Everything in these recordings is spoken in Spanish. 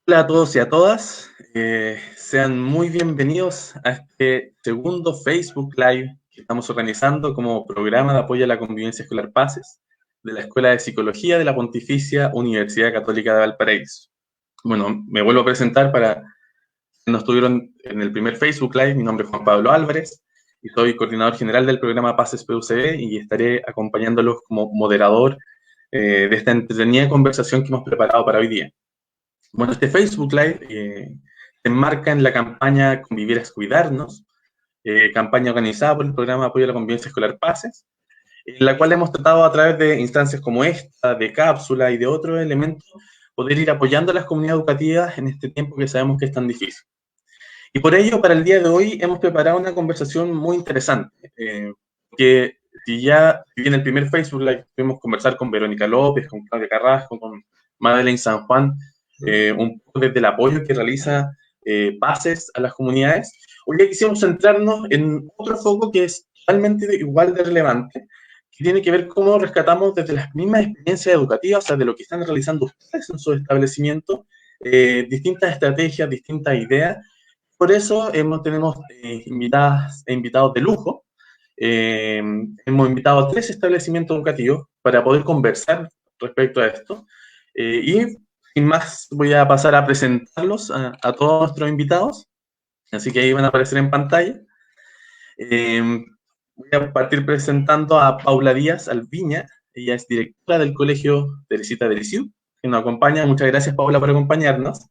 Hola a todos y a todas, sean muy bienvenidos a este segundo Facebook Live que estamos organizando como programa de apoyo a la convivencia escolar PACES de la Escuela de Psicología de la Pontificia Universidad Católica de Valparaíso. Bueno, me vuelvo a presentar para quienes no estuvieron en el primer Facebook Live. Mi nombre es Juan Pablo Álvarez y soy coordinador general del programa PACES PUCB y estaré acompañándolos como moderador de esta entretenida conversación que hemos preparado para hoy día. Bueno, este Facebook Live se enmarca en la campaña Convivir es Cuidarnos, campaña organizada por el Programa de Apoyo a la Convivencia Escolar PACES, en la cual hemos tratado a través de instancias como esta, de cápsula y de otros elementos, poder ir apoyando a las comunidades educativas en este tiempo que sabemos que es tan difícil. Y por ello, para el día de hoy, hemos preparado una conversación muy interesante, que si en el primer Facebook Live pudimos conversar con Verónica López, con Claudia Carrasco, con Madeleine San Juan, un poco desde el apoyo que realiza PACES a las comunidades. Hoy día quisimos centrarnos en otro foco que es totalmente igual de relevante, que tiene que ver cómo rescatamos desde las mismas experiencias educativas, o sea, de lo que están realizando ustedes en sus establecimientos, distintas estrategias, distintas ideas. Por eso tenemos invitadas e invitados de lujo. Hemos invitado a 3 establecimientos educativos para poder conversar respecto a esto. Y sin más, voy a pasar a presentarlos a todos nuestros invitados. Así que ahí van a aparecer en pantalla. Eh, Voy a partir presentando a Paula Díaz Alviña. Ella es directora del Colegio Teresita de Lisieux, que nos acompaña. Muchas gracias, Paula, por acompañarnos.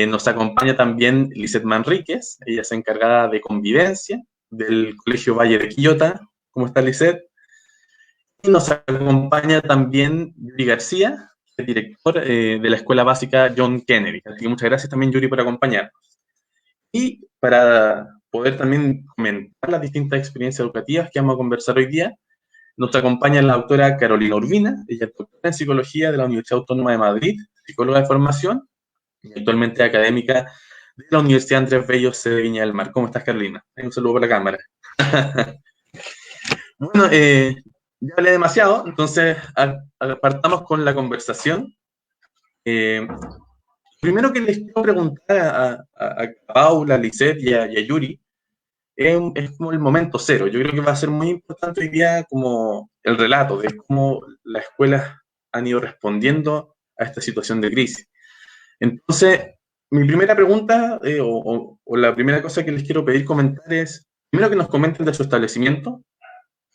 Nos acompaña también Lisette Manríquez, ella es encargada de convivencia del Colegio Valle de Quillota. ¿Cómo está, Lisette? Y nos acompaña también Yuri García, el director de la Escuela Básica John Kennedy. Así que muchas gracias también, Yuri, por acompañarnos. Y para poder también comentar las distintas experiencias educativas que vamos a conversar hoy día, nos acompaña la doctora Carolina Urbina, ella es doctora en Psicología de la Universidad Autónoma de Madrid, psicóloga de formación, y actualmente académica de la Universidad Andrés Bello, sede de Viña del Mar. ¿Cómo estás, Carolina? Un saludo por la cámara. Bueno, ya hablé demasiado, entonces partamos con la conversación. Eh, Primero que les quiero preguntar a Paula, a Lisette y a Yuri, es como el momento cero. Yo creo que va a ser muy importante hoy día como el relato de cómo las escuelas han ido respondiendo a esta situación de crisis. Entonces, mi primera pregunta, o la primera cosa que les quiero pedir comentar es, primero que nos comenten de su establecimiento,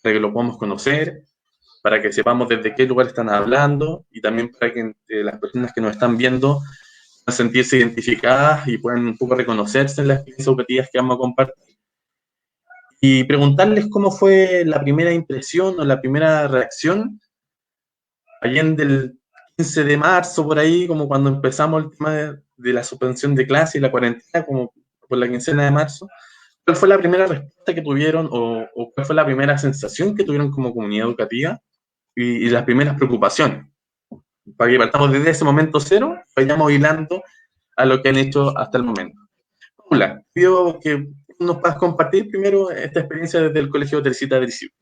para que lo podamos conocer, para que sepamos desde qué lugar están hablando, y también para que las personas que nos están viendo puedan sentirse identificadas y puedan un poco reconocerse en las experiencias educativas que vamos a compartir. Y preguntarles cómo fue la primera impresión o la primera reacción allá del 15 de marzo, por ahí, como cuando empezamos el tema de la suspensión de clase y la cuarentena, como por la quincena de marzo. ¿Cuál fue la primera respuesta que tuvieron o cuál fue la primera sensación que tuvieron como comunidad educativa y las primeras preocupaciones? Para que partamos desde ese momento cero, vayamos hilando a lo que han hecho hasta el momento. Paula, pido que nos puedas compartir primero esta experiencia desde el Colegio Teresita de Lisieux.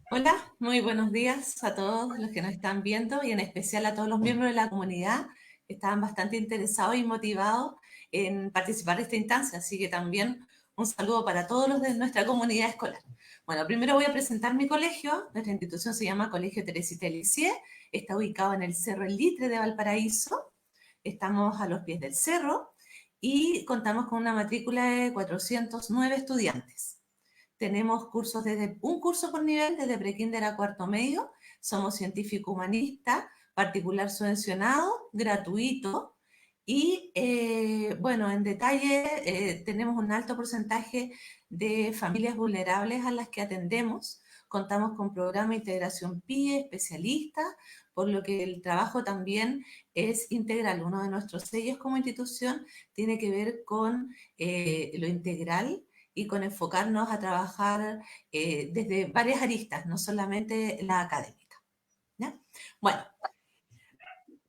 Hola, muy buenos días a todos los que nos están viendo y en especial a todos los miembros de la comunidad que estaban bastante interesados y motivados en participar de esta instancia. Así que también un saludo para todos los de nuestra comunidad escolar. Bueno, primero voy a presentar mi colegio. Nuestra institución se llama Colegio Teresita de Lisieux. Está ubicado en el Cerro El Litre de Valparaíso. Estamos a los pies del cerro y contamos con una matrícula de 409 estudiantes. Tenemos cursos desde un curso por nivel, desde prekinder a cuarto medio. Somos científico humanista, particular subvencionado, gratuito. Y bueno, en detalle, tenemos un alto porcentaje de familias vulnerables a las que atendemos. Contamos con programa de integración PIE, especialistas, por lo que el trabajo también es integral. Uno de nuestros sellos como institución tiene que ver con lo integral y con enfocarnos a trabajar desde varias aristas, no solamente la académica. ¿Ya? Bueno,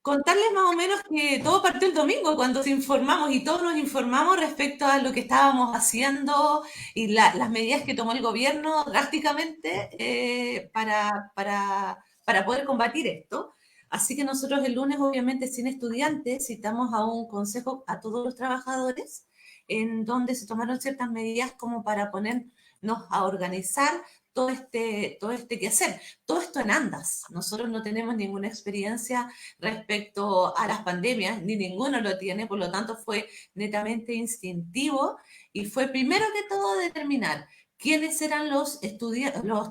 contarles más o menos que todo partió el domingo cuando nos informamos y todos nos informamos respecto a lo que estábamos haciendo y las medidas que tomó el gobierno drásticamente para poder combatir esto. Así que nosotros el lunes, obviamente, sin estudiantes, citamos a un consejo a todos los trabajadores, en donde se tomaron ciertas medidas como para ponernos a organizar todo este quehacer. Todo esto en andas. Nosotros no tenemos ninguna experiencia respecto a las pandemias, ni ninguno lo tiene, por lo tanto fue netamente instintivo y fue primero que todo determinar quiénes eran los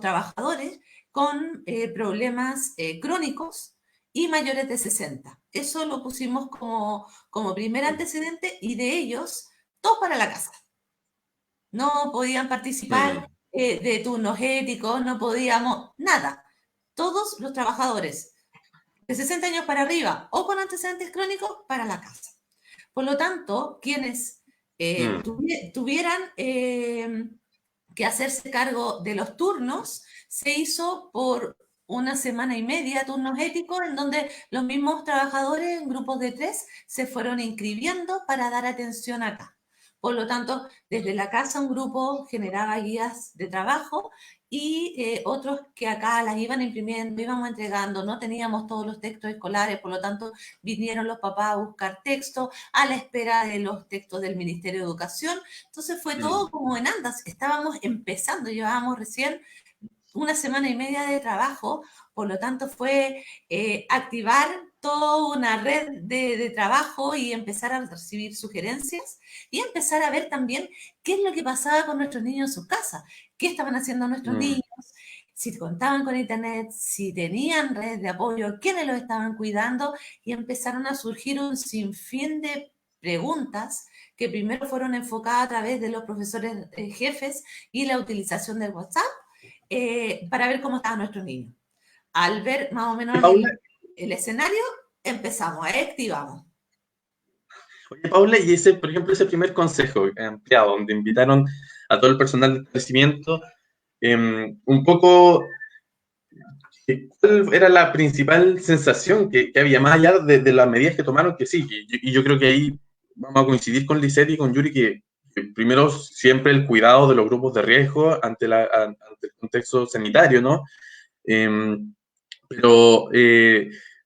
trabajadores con problemas crónicos y mayores de 60. Eso lo pusimos como primer antecedente y de ellos, todos para la casa. No podían participar de turnos éticos, no podíamos, nada. Todos los trabajadores de 60 años para arriba o con antecedentes crónicos para la casa. Por lo tanto, quienes tuvieran que hacerse cargo de los turnos, se hizo por una semana y media turnos éticos en donde los mismos trabajadores en grupos de 3 se fueron inscribiendo para dar atención acá. Por lo tanto, desde la casa un grupo generaba guías de trabajo y otros que acá las iban imprimiendo, íbamos entregando, no teníamos todos los textos escolares, por lo tanto vinieron los papás a buscar textos a la espera de los textos del Ministerio de Educación. Entonces fue todo como en andas, estábamos empezando, llevábamos recién una semana y media de trabajo, por lo tanto fue activar toda una red de trabajo y empezar a recibir sugerencias y empezar a ver también qué es lo que pasaba con nuestros niños en sus casas, qué estaban haciendo nuestros niños, si contaban con internet, si tenían redes de apoyo, quiénes los estaban cuidando y empezaron a surgir un sinfín de preguntas que primero fueron enfocadas a través de los profesores jefes y la utilización del WhatsApp para ver cómo estaban nuestros niños. Al ver más o menos el escenario, empezamos, activamos. Oye, Paula, y ese, por ejemplo, ese primer consejo ampliado, donde invitaron a todo el personal de establecimiento, un poco, ¿cuál era la principal sensación que había, más allá de las medidas que tomaron? Que sí, y yo creo que ahí vamos a coincidir con Lisette y con Yuri, que primero siempre el cuidado de los grupos de riesgo ante el contexto sanitario, ¿no? Pero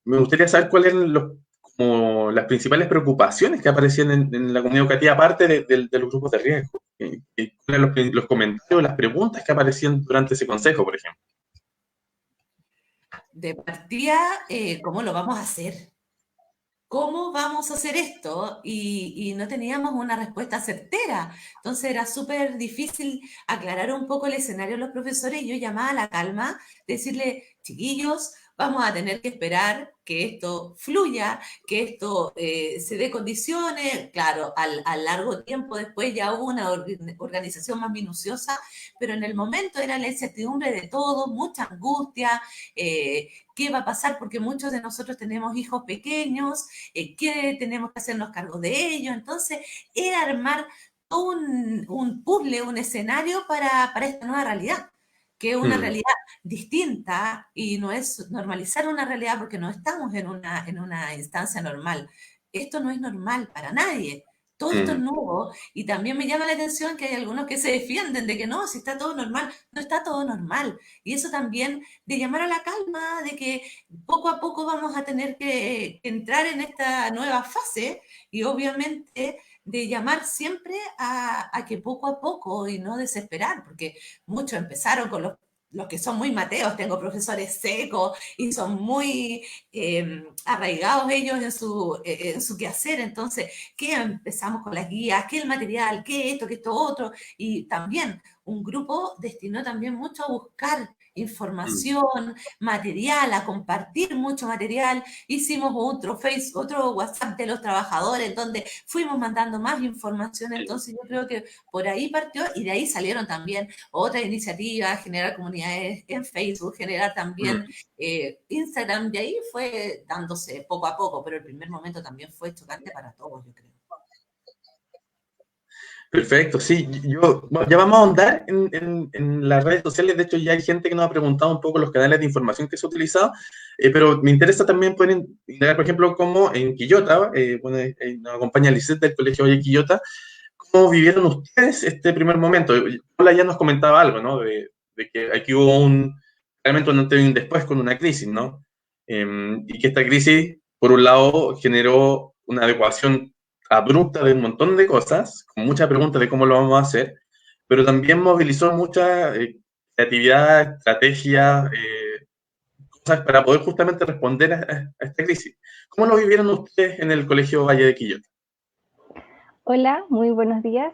me gustaría saber cuáles eran como las principales preocupaciones que aparecían en la comunidad educativa, aparte de los grupos de riesgo. ¿Cuáles eran los comentarios, las preguntas que aparecían durante ese consejo, por ejemplo? De partida, ¿cómo lo vamos a hacer? ¿Cómo vamos a hacer esto? Y no teníamos una respuesta certera. Entonces era súper difícil aclarar un poco el escenario a los profesores y yo llamaba a la calma, decirle, chiquillos, vamos a tener que esperar que esto fluya, que esto se dé condiciones. Claro, al largo tiempo después ya hubo una organización más minuciosa, pero en el momento era la incertidumbre de todo, mucha angustia, qué va a pasar porque muchos de nosotros tenemos hijos pequeños, qué tenemos que hacernos cargo de ellos. Entonces, era armar un puzzle, un escenario para esta nueva realidad, que es una realidad distinta y no es normalizar una realidad porque no estamos en una instancia normal. Esto no es normal para nadie. Todo esto es nuevo y también me llama la atención que hay algunos que se defienden de que no, si está todo normal, no está todo normal. Y eso también de llamar a la calma, de que poco a poco vamos a tener que entrar en esta nueva fase y obviamente de llamar siempre a que poco a poco y no desesperar, porque muchos empezaron con los que son muy mateos, tengo profesores secos y son muy arraigados ellos en su quehacer, entonces, ¿qué empezamos con las guías? ¿Qué el material? ¿Qué esto? ¿Qué esto otro? Y también un grupo destinó también mucho a buscar información, material, a compartir mucho material. Hicimos otro WhatsApp de los trabajadores donde fuimos mandando más información. Entonces yo creo que por ahí partió y de ahí salieron también otras iniciativas, generar comunidades en Facebook, generar también Instagram. De ahí fue dándose poco a poco, pero el primer momento también fue chocante para todos, yo creo. Perfecto, sí, bueno, ya vamos a ahondar en las redes sociales. De hecho, ya hay gente que nos ha preguntado un poco los canales de información que se ha utilizado, pero me interesa también poder indagar, por ejemplo, cómo en Quillota, bueno, nos acompaña Lisette del Colegio Valle Quillota, cómo vivieron ustedes este primer momento. Paula ya nos comentaba algo, ¿no? De que aquí hubo realmente un antes y un después con una crisis, ¿no? y que esta crisis, por un lado, generó una adecuación abrupta de un montón de cosas, con muchas preguntas de cómo lo vamos a hacer, pero también movilizó mucha creatividad, estrategia, cosas para poder justamente responder a esta crisis. ¿Cómo lo vivieron ustedes en el Colegio Valle de Quillota? Hola, muy buenos días.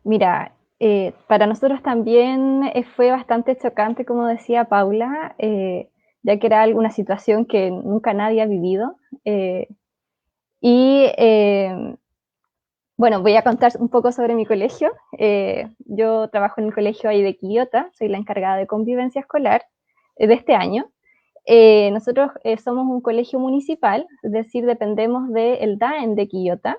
Mira, para nosotros también fue bastante chocante, como decía Paula, ya que era una situación que nunca nadie ha vivido. Y bueno, voy a contar un poco sobre mi colegio. Yo trabajo en el Colegio Valle de Quillota, soy la encargada de convivencia escolar de este año. Nosotros somos un colegio municipal, es decir, dependemos del DAEM de Quillota.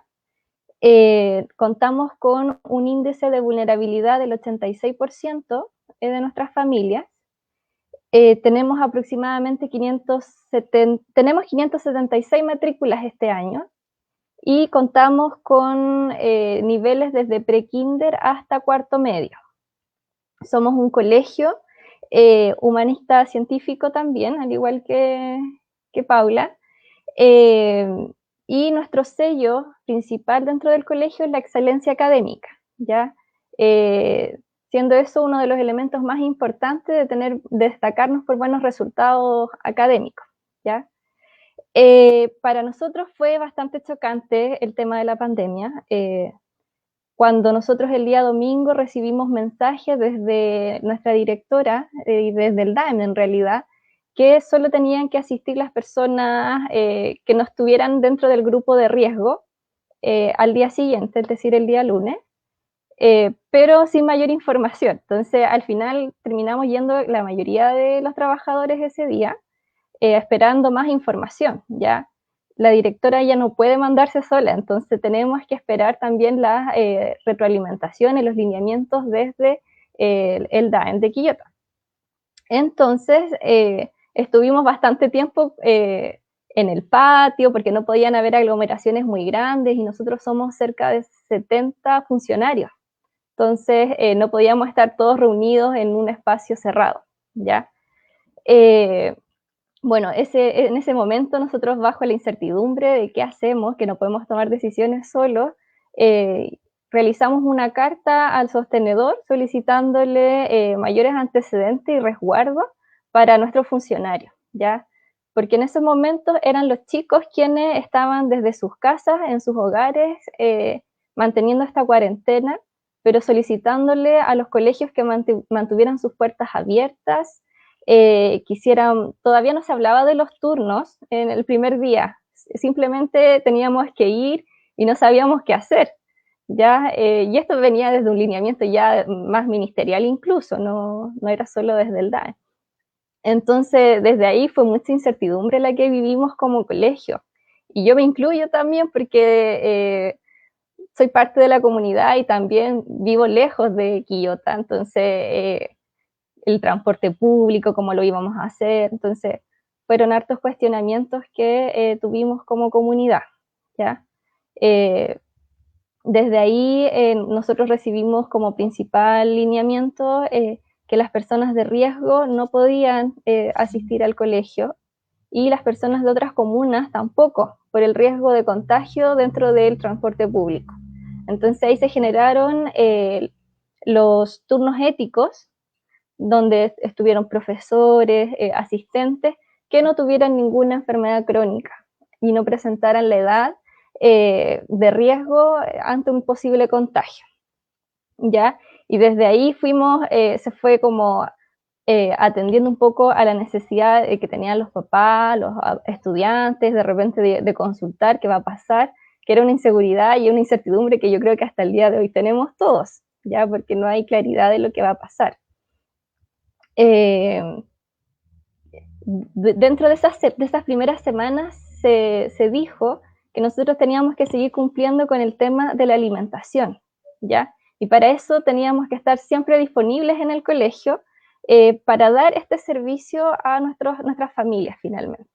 Contamos con un índice de vulnerabilidad del 86% de nuestras familias. Tenemos aproximadamente 576 matrículas este año y contamos con niveles desde prekinder hasta cuarto medio. Somos un colegio humanista científico también, al igual que Paula. Y nuestro sello principal dentro del colegio es la excelencia académica, ¿ya? Siendo eso uno de los elementos más importantes de destacarnos por buenos resultados académicos, ¿ya? Para nosotros fue bastante chocante el tema de la pandemia. Cuando nosotros el día domingo recibimos mensajes desde nuestra directora y desde el DAEM en realidad, que solo tenían que asistir las personas que no estuvieran dentro del grupo de riesgo al día siguiente, es decir, el día lunes, pero sin mayor información. Entonces, al final terminamos yendo la mayoría de los trabajadores ese día esperando más información, ¿ya? La directora ya no puede mandarse sola, entonces tenemos que esperar también las retroalimentaciones, los lineamientos desde el DAEM de Quillota. Entonces, estuvimos bastante tiempo en el patio porque no podían haber aglomeraciones muy grandes y nosotros somos cerca de 70 funcionarios. Entonces, no podíamos estar todos reunidos en un espacio cerrado, ¿ya? Bueno, en ese momento nosotros bajo la incertidumbre de qué hacemos, que no podemos tomar decisiones solos, realizamos una carta al sostenedor solicitándole mayores antecedentes y resguardo para nuestros funcionarios, ¿ya? Porque en esos momentos eran los chicos quienes estaban desde sus casas, en sus hogares, manteniendo esta cuarentena, pero solicitándole a los colegios que mantuvieran sus puertas abiertas, todavía no se hablaba de los turnos en el primer día, simplemente teníamos que ir y no sabíamos qué hacer, ¿ya? Y esto venía desde un lineamiento ya más ministerial incluso, no era solo desde el DAE. Entonces, desde ahí fue mucha incertidumbre la que vivimos como colegio. Y yo me incluyo también porque soy parte de la comunidad y también vivo lejos de Quillota, entonces el transporte público, cómo lo íbamos a hacer. Entonces, fueron hartos cuestionamientos que tuvimos como comunidad, ¿ya? Desde ahí nosotros recibimos como principal lineamiento que las personas de riesgo no podían asistir al colegio y las personas de otras comunas tampoco, por el riesgo de contagio dentro del transporte público. Entonces ahí se generaron los turnos éticos, donde estuvieron profesores, asistentes, que no tuvieran ninguna enfermedad crónica y no presentaran la edad de riesgo ante un posible contagio, ¿ya? Y desde ahí se fue como atendiendo un poco a la necesidad que tenían los papás, los estudiantes, de repente de consultar qué va a pasar, que era una inseguridad y una incertidumbre que yo creo que hasta el día de hoy tenemos todos, ¿ya? Porque no hay claridad de lo que va a pasar. Dentro de esas primeras semanas se dijo que nosotros teníamos que seguir cumpliendo con el tema de la alimentación, ¿ya? Y para eso teníamos que estar siempre disponibles en el colegio para dar este servicio a nuestras familias finalmente.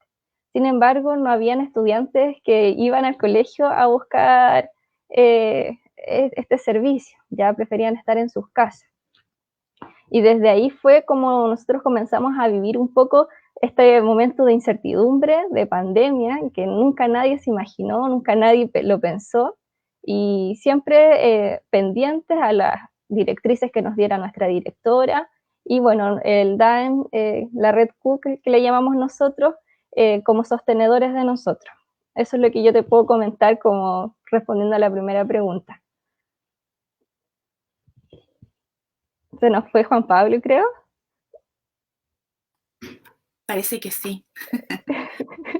Sin embargo, no habían estudiantes que iban al colegio a buscar este servicio, ya preferían estar en sus casas. Y desde ahí fue como nosotros comenzamos a vivir un poco este momento de incertidumbre, de pandemia, que nunca nadie se imaginó, nunca nadie lo pensó, y siempre pendientes a las directrices que nos diera nuestra directora, y bueno, el DAEM, la Red Q que le llamamos nosotros, como sostenedores de nosotros. Eso es lo que yo te puedo comentar como respondiendo a la primera pregunta. Se nos fue Juan Pablo, creo. Parece que sí.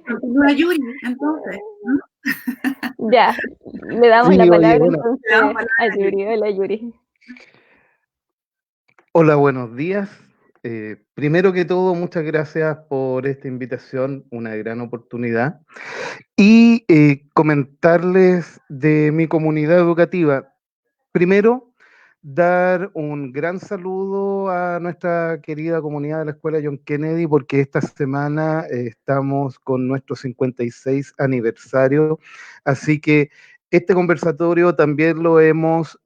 Continúa Yuri, entonces, ¿no? Ya, le damos la palabra entonces a Yuri. Hola Yuri. Hola, buenos días. Primero que todo, muchas gracias por esta invitación, una gran oportunidad. Y comentarles de mi comunidad educativa. Primero, dar un gran saludo a nuestra querida comunidad de la Escuela John Kennedy, porque esta semana estamos con nuestro 56 aniversario, así que este conversatorio también lo hemos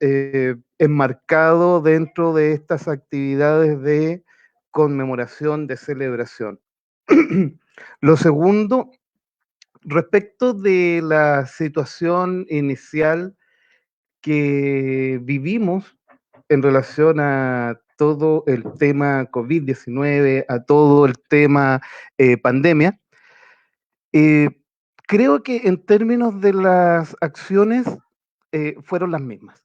enmarcado dentro de estas actividades de conmemoración, de celebración. Lo segundo, respecto de la situación inicial que vivimos en relación a todo el tema COVID-19, a todo el tema pandemia, creo que en términos de las acciones fueron las mismas.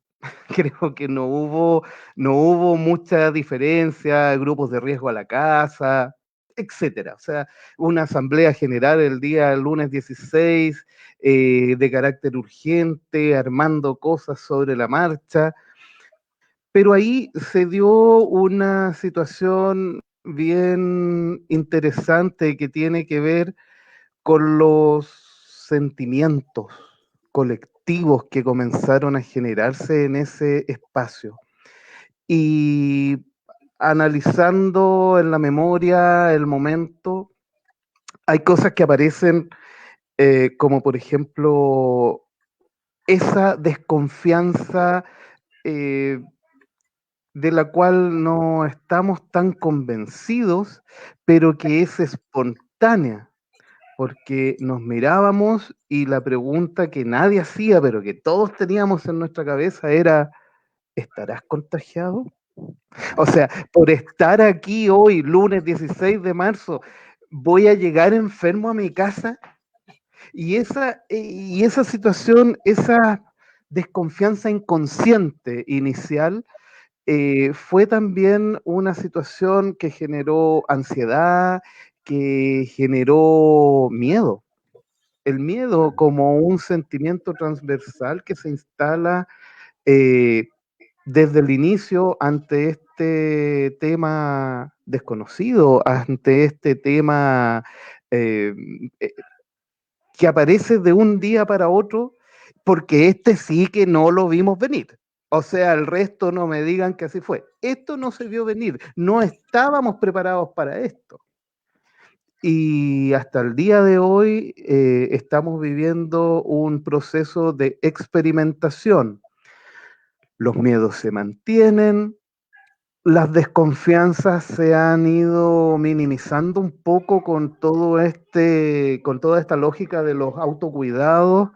Creo que no hubo mucha diferencia, grupos de riesgo a la casa, etcétera. O sea, una asamblea general el día lunes 16 de carácter urgente, armando cosas sobre la marcha, pero ahí se dio una situación bien interesante que tiene que ver con los sentimientos colectivos que comenzaron a generarse en ese espacio. Y analizando en la memoria el momento, hay cosas que aparecen como por ejemplo esa desconfianza de la cual no estamos tan convencidos, pero que es espontánea, porque nos mirábamos y la pregunta que nadie hacía, pero que todos teníamos en nuestra cabeza era, ¿estarás contagiado? O sea, por estar aquí hoy, lunes 16 de marzo, ¿voy a llegar enfermo a mi casa? Y esa situación, esa desconfianza inconsciente inicial, fue también una situación que generó ansiedad, que generó miedo. El miedo como un sentimiento transversal que se instala desde el inicio ante este tema desconocido, ante este tema eh, eh, que aparece de un día para otro, porque este sí que no lo vimos venir. O sea, el resto no me digan que así fue. Esto no se vio venir, no estábamos preparados para esto. Y hasta el día de hoy estamos viviendo un proceso de experimentación. Los miedos se mantienen, las desconfianzas se han ido minimizando un poco con toda esta lógica de los autocuidados.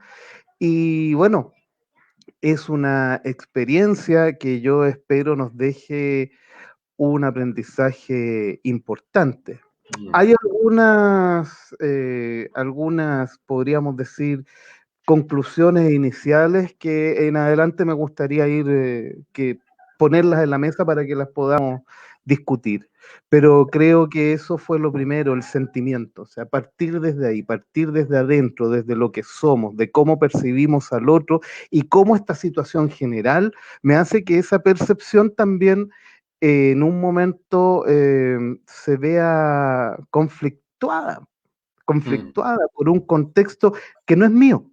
Y bueno, es una experiencia que yo espero nos deje un aprendizaje importante. Hay algunas, podríamos decir, conclusiones iniciales que en adelante me gustaría ponerlas en la mesa para que las podamos discutir. Pero creo que eso fue lo primero, el sentimiento, o sea, partir desde ahí, partir desde adentro, desde lo que somos, de cómo percibimos al otro y cómo esta situación general me hace que esa percepción también en un momento se vea conflictuada por un contexto que no es mío,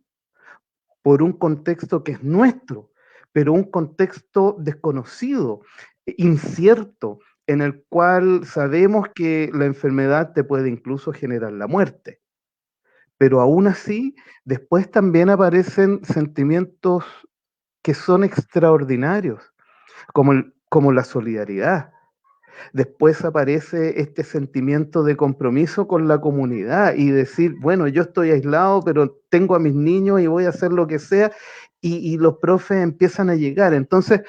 por un contexto que es nuestro, pero un contexto desconocido, incierto, en el cual sabemos que la enfermedad te puede incluso generar la muerte. Pero aún así, después también aparecen sentimientos que son extraordinarios, como la solidaridad, Después aparece este sentimiento de compromiso con la comunidad y decir, bueno, yo estoy aislado, pero tengo a mis niños y voy a hacer lo que sea, y los profes empiezan a llegar. Entonces,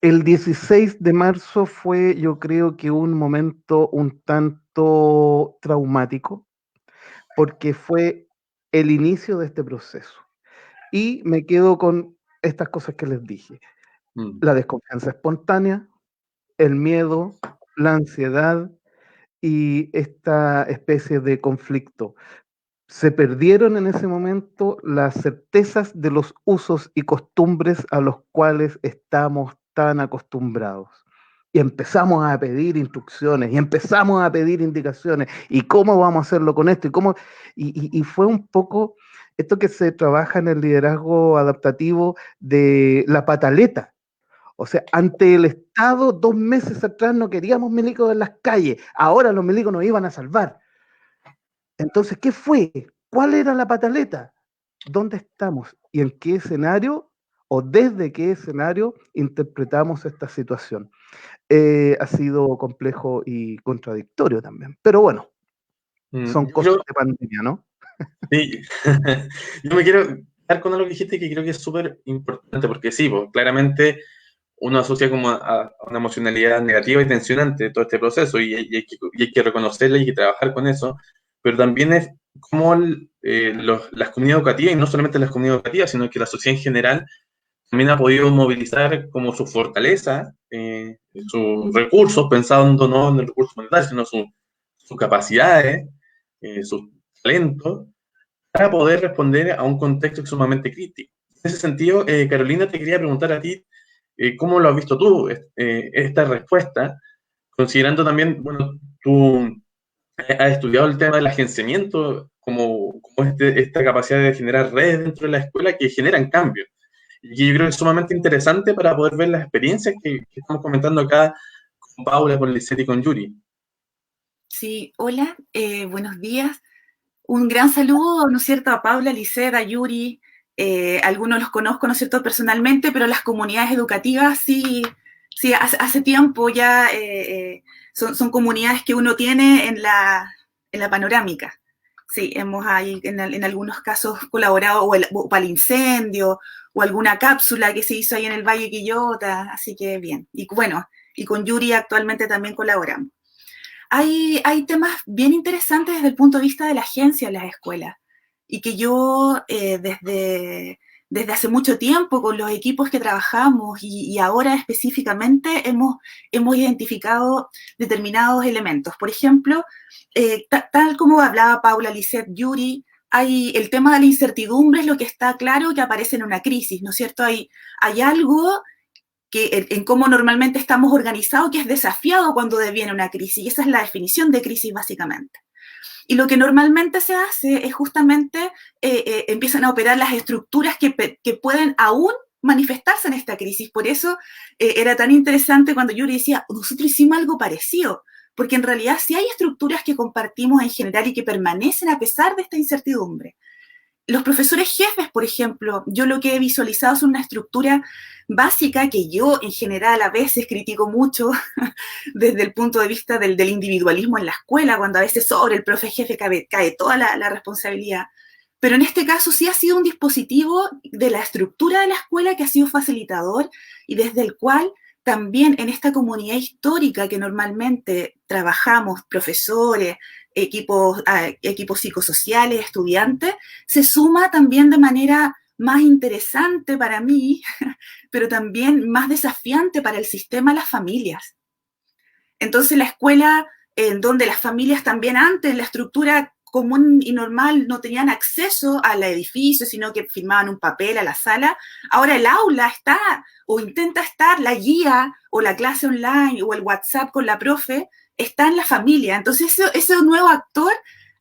el 16 de marzo fue, yo creo que un momento un tanto traumático, porque fue el inicio de este proceso. Y me quedo con estas cosas que les dije. La desconfianza espontánea, el miedo, la ansiedad y esta especie de conflicto. Se perdieron en ese momento las certezas de los usos y costumbres a los cuales estamos tan acostumbrados. Y empezamos a pedir instrucciones, y empezamos a pedir indicaciones, y cómo vamos a hacerlo con esto, y fue un poco esto que se trabaja en el liderazgo adaptativo de la pataleta. O sea, ante el Estado, 2 meses atrás no queríamos milicos en las calles, ahora los milicos nos iban a salvar. Entonces, ¿qué fue? ¿Cuál era la pataleta? ¿Dónde estamos? ¿Y en qué escenario o desde qué escenario interpretamos esta situación? Ha sido complejo y contradictorio también. Pero bueno, son cosas de pandemia, ¿no? Sí, yo me quiero quedar con algo que dijiste que creo que es súper importante, porque sí, pues, claramente uno asocia como a una emocionalidad negativa y tensionante todo este proceso, y hay que reconocerla y hay que trabajar con eso, pero también es como las comunidades educativas, y no solamente las comunidades educativas, sino que la sociedad en general también ha podido movilizar como su fortaleza, sus recursos, pensando no en el recurso monetario, sino sus capacidades, sus talentos, para poder responder a un contexto sumamente crítico. En ese sentido, Carolina, te quería preguntar a ti, ¿cómo lo has visto tú, esta respuesta? Considerando también, bueno, tú has estudiado el tema del agenciamiento como esta capacidad de generar redes dentro de la escuela que generan cambios. Y yo creo que es sumamente interesante para poder ver las experiencias que estamos comentando acá con Paula, con Lisette y con Yuri. Sí, hola, buenos días. Un gran saludo, ¿no es cierto?, a Paula, Lisette, a Yuri. Algunos los conozco, ¿no es cierto?, personalmente, pero las comunidades educativas sí, hace tiempo ya son comunidades que uno tiene en la panorámica. Sí, hemos ahí en algunos casos colaborado o para el incendio o alguna cápsula que se hizo ahí en el Valle Quillota, así que bien. Y bueno, y con Yuri actualmente también colaboramos. Hay temas bien interesantes desde el punto de vista de la agencia en las escuelas y que yo desde hace mucho tiempo con los equipos que trabajamos y ahora específicamente hemos identificado determinados elementos. Por ejemplo, tal como hablaba Paula, Lisette, Yuri, hay el tema de la incertidumbre es lo que está claro que aparece en una crisis, ¿no es cierto? Hay algo que en cómo normalmente estamos organizados, que es desafiado cuando deviene una crisis, y esa es la definición de crisis básicamente. Y lo que normalmente se hace es justamente empiezan a operar las estructuras que pueden aún manifestarse en esta crisis. Por eso era tan interesante cuando Yuri decía, nosotros hicimos algo parecido, porque en realidad sí hay estructuras que compartimos en general y que permanecen a pesar de esta incertidumbre. Los profesores jefes, por ejemplo, yo lo que he visualizado es una estructura básica que yo en general a veces critico mucho desde el punto de vista del individualismo en la escuela, cuando a veces sobre el profe jefe cae toda la responsabilidad. Pero en este caso sí ha sido un dispositivo de la estructura de la escuela que ha sido facilitador y desde el cual también en esta comunidad histórica que normalmente trabajamos, profesores, equipos psicosociales, estudiantes, se suma también de manera más interesante para mí, pero también más desafiante para el sistema, las familias. Entonces la escuela, en donde las familias también antes, la estructura común y normal, no tenían acceso al edificio, sino que firmaban un papel a la sala, ahora el aula está, o intenta estar, la guía, o la clase online, o el WhatsApp con la profe, está en la familia. Entonces ese nuevo actor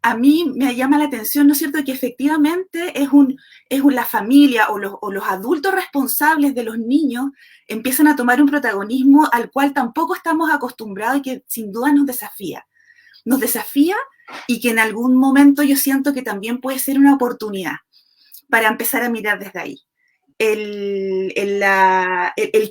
a mí me llama la atención, ¿no es cierto?, que efectivamente es la familia o los adultos responsables de los niños empiezan a tomar un protagonismo al cual tampoco estamos acostumbrados y que sin duda nos desafía. Nos desafía y que en algún momento yo siento que también puede ser una oportunidad para empezar a mirar desde ahí. el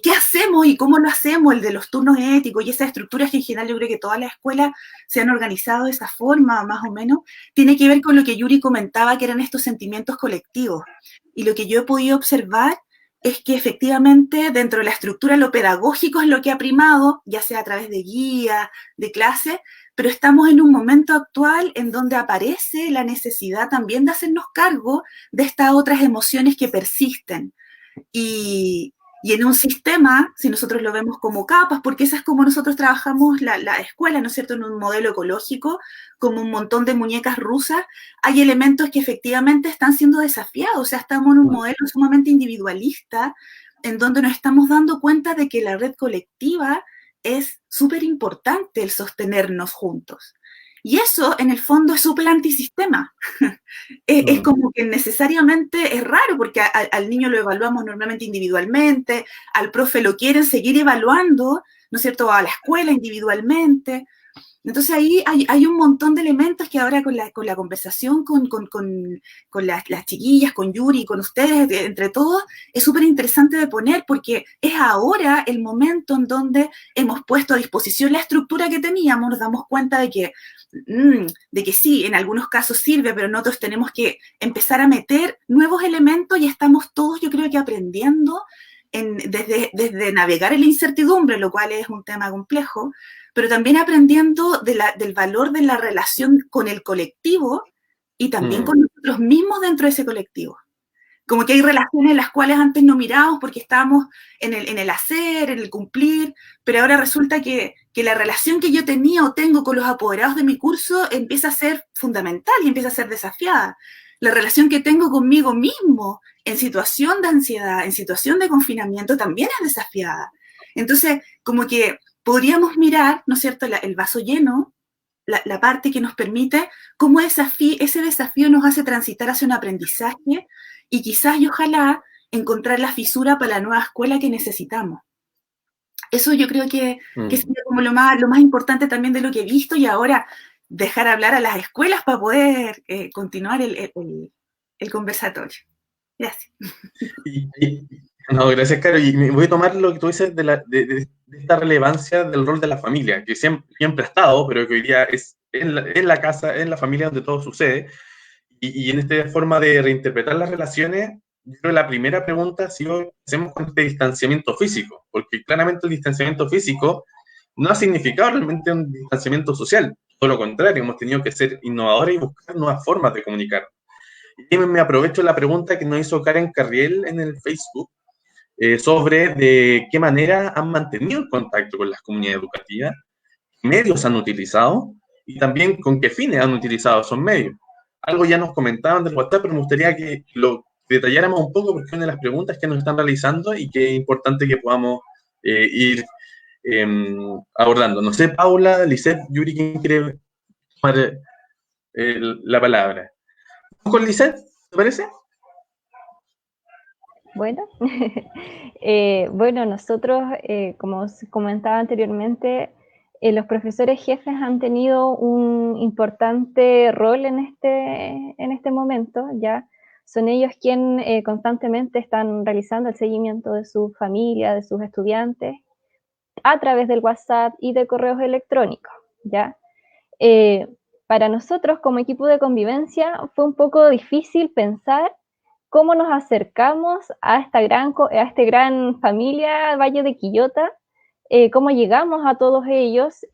qué hacemos y cómo lo hacemos, el de los turnos éticos y esas estructuras que en general yo creo que todas las escuelas se han organizado de esa forma, más o menos, tiene que ver con lo que Yuri comentaba, que eran estos sentimientos colectivos. Y lo que yo he podido observar es que efectivamente dentro de la estructura lo pedagógico es lo que ha primado, ya sea a través de guías, de clases, pero estamos en un momento actual en donde aparece la necesidad también de hacernos cargo de estas otras emociones que persisten. Y en un sistema, si nosotros lo vemos como capas, porque esa es como nosotros trabajamos la escuela, ¿no es cierto?, en un modelo ecológico, como un montón de muñecas rusas, hay elementos que efectivamente están siendo desafiados, o sea, estamos en un modelo sumamente individualista, en donde nos estamos dando cuenta de que la red colectiva es súper importante el sostenernos juntos. Y eso, en el fondo, es súper antisistema. Es como que necesariamente es raro, porque al niño lo evaluamos normalmente individualmente, al profe lo quieren seguir evaluando, ¿no es cierto?, a la escuela individualmente. Entonces ahí hay un montón de elementos que ahora con la conversación con las chiquillas, con Yuri, con ustedes, entre todos, es súper interesante de poner, porque es ahora el momento en donde hemos puesto a disposición la estructura que teníamos, nos damos cuenta de que sí, en algunos casos sirve, pero en otros tenemos que empezar a meter nuevos elementos y estamos todos, yo creo que aprendiendo desde navegar en la incertidumbre, lo cual es un tema complejo, pero también aprendiendo del valor de la relación con el colectivo y también con nosotros mismos dentro de ese colectivo. Como que hay relaciones en las cuales antes no mirábamos porque estábamos en el hacer, en el cumplir, pero ahora resulta que la relación que yo tenía o tengo con los apoderados de mi curso empieza a ser fundamental y empieza a ser desafiada. La relación que tengo conmigo mismo en situación de ansiedad, en situación de confinamiento, también es desafiada. Entonces, como que podríamos mirar, ¿no es cierto?, el vaso lleno, la parte que nos permite cómo ese desafío nos hace transitar hacia un aprendizaje y quizás y ojalá encontrar la fisura para la nueva escuela que necesitamos. Eso yo creo que sería como lo más importante también de lo que he visto, y ahora dejar hablar a las escuelas para poder continuar el conversatorio. Gracias. No, gracias, Caro. Y me voy a tomar lo que tú dices de esta relevancia del rol de la familia, que siempre ha estado, pero que hoy día es en la casa, en la familia donde todo sucede. Y en esta forma de reinterpretar las relaciones, yo creo que la primera pregunta ha sido, ¿qué hacemos con este distanciamiento físico? Porque claramente el distanciamiento físico no ha significado realmente un distanciamiento social. Todo lo contrario, hemos tenido que ser innovadores y buscar nuevas formas de comunicar. Y me aprovecho de la pregunta que nos hizo Karen Carriel en el Facebook, sobre de qué manera han mantenido el contacto con las comunidades educativas, qué medios han utilizado y también con qué fines han utilizado esos medios. Algo ya nos comentaban del WhatsApp, pero me gustaría que lo detalláramos un poco porque es una de las preguntas que nos están realizando y que es importante que podamos ir abordando. No sé, Paula, Lisette, Yuri, ¿quién quiere tomar la palabra? ¿Con Lisette, te parece? Bueno, bueno, nosotros, como os comentaba anteriormente, los profesores jefes han tenido un importante rol en este momento, ya son ellos quienes constantemente están realizando el seguimiento de su familia, de sus estudiantes, a través del WhatsApp y de correos electrónicos, ¿ya? Para nosotros como equipo de convivencia fue un poco difícil pensar cómo nos acercamos a esta gran familia Valle de Quillota, cómo llegamos a todos ellos,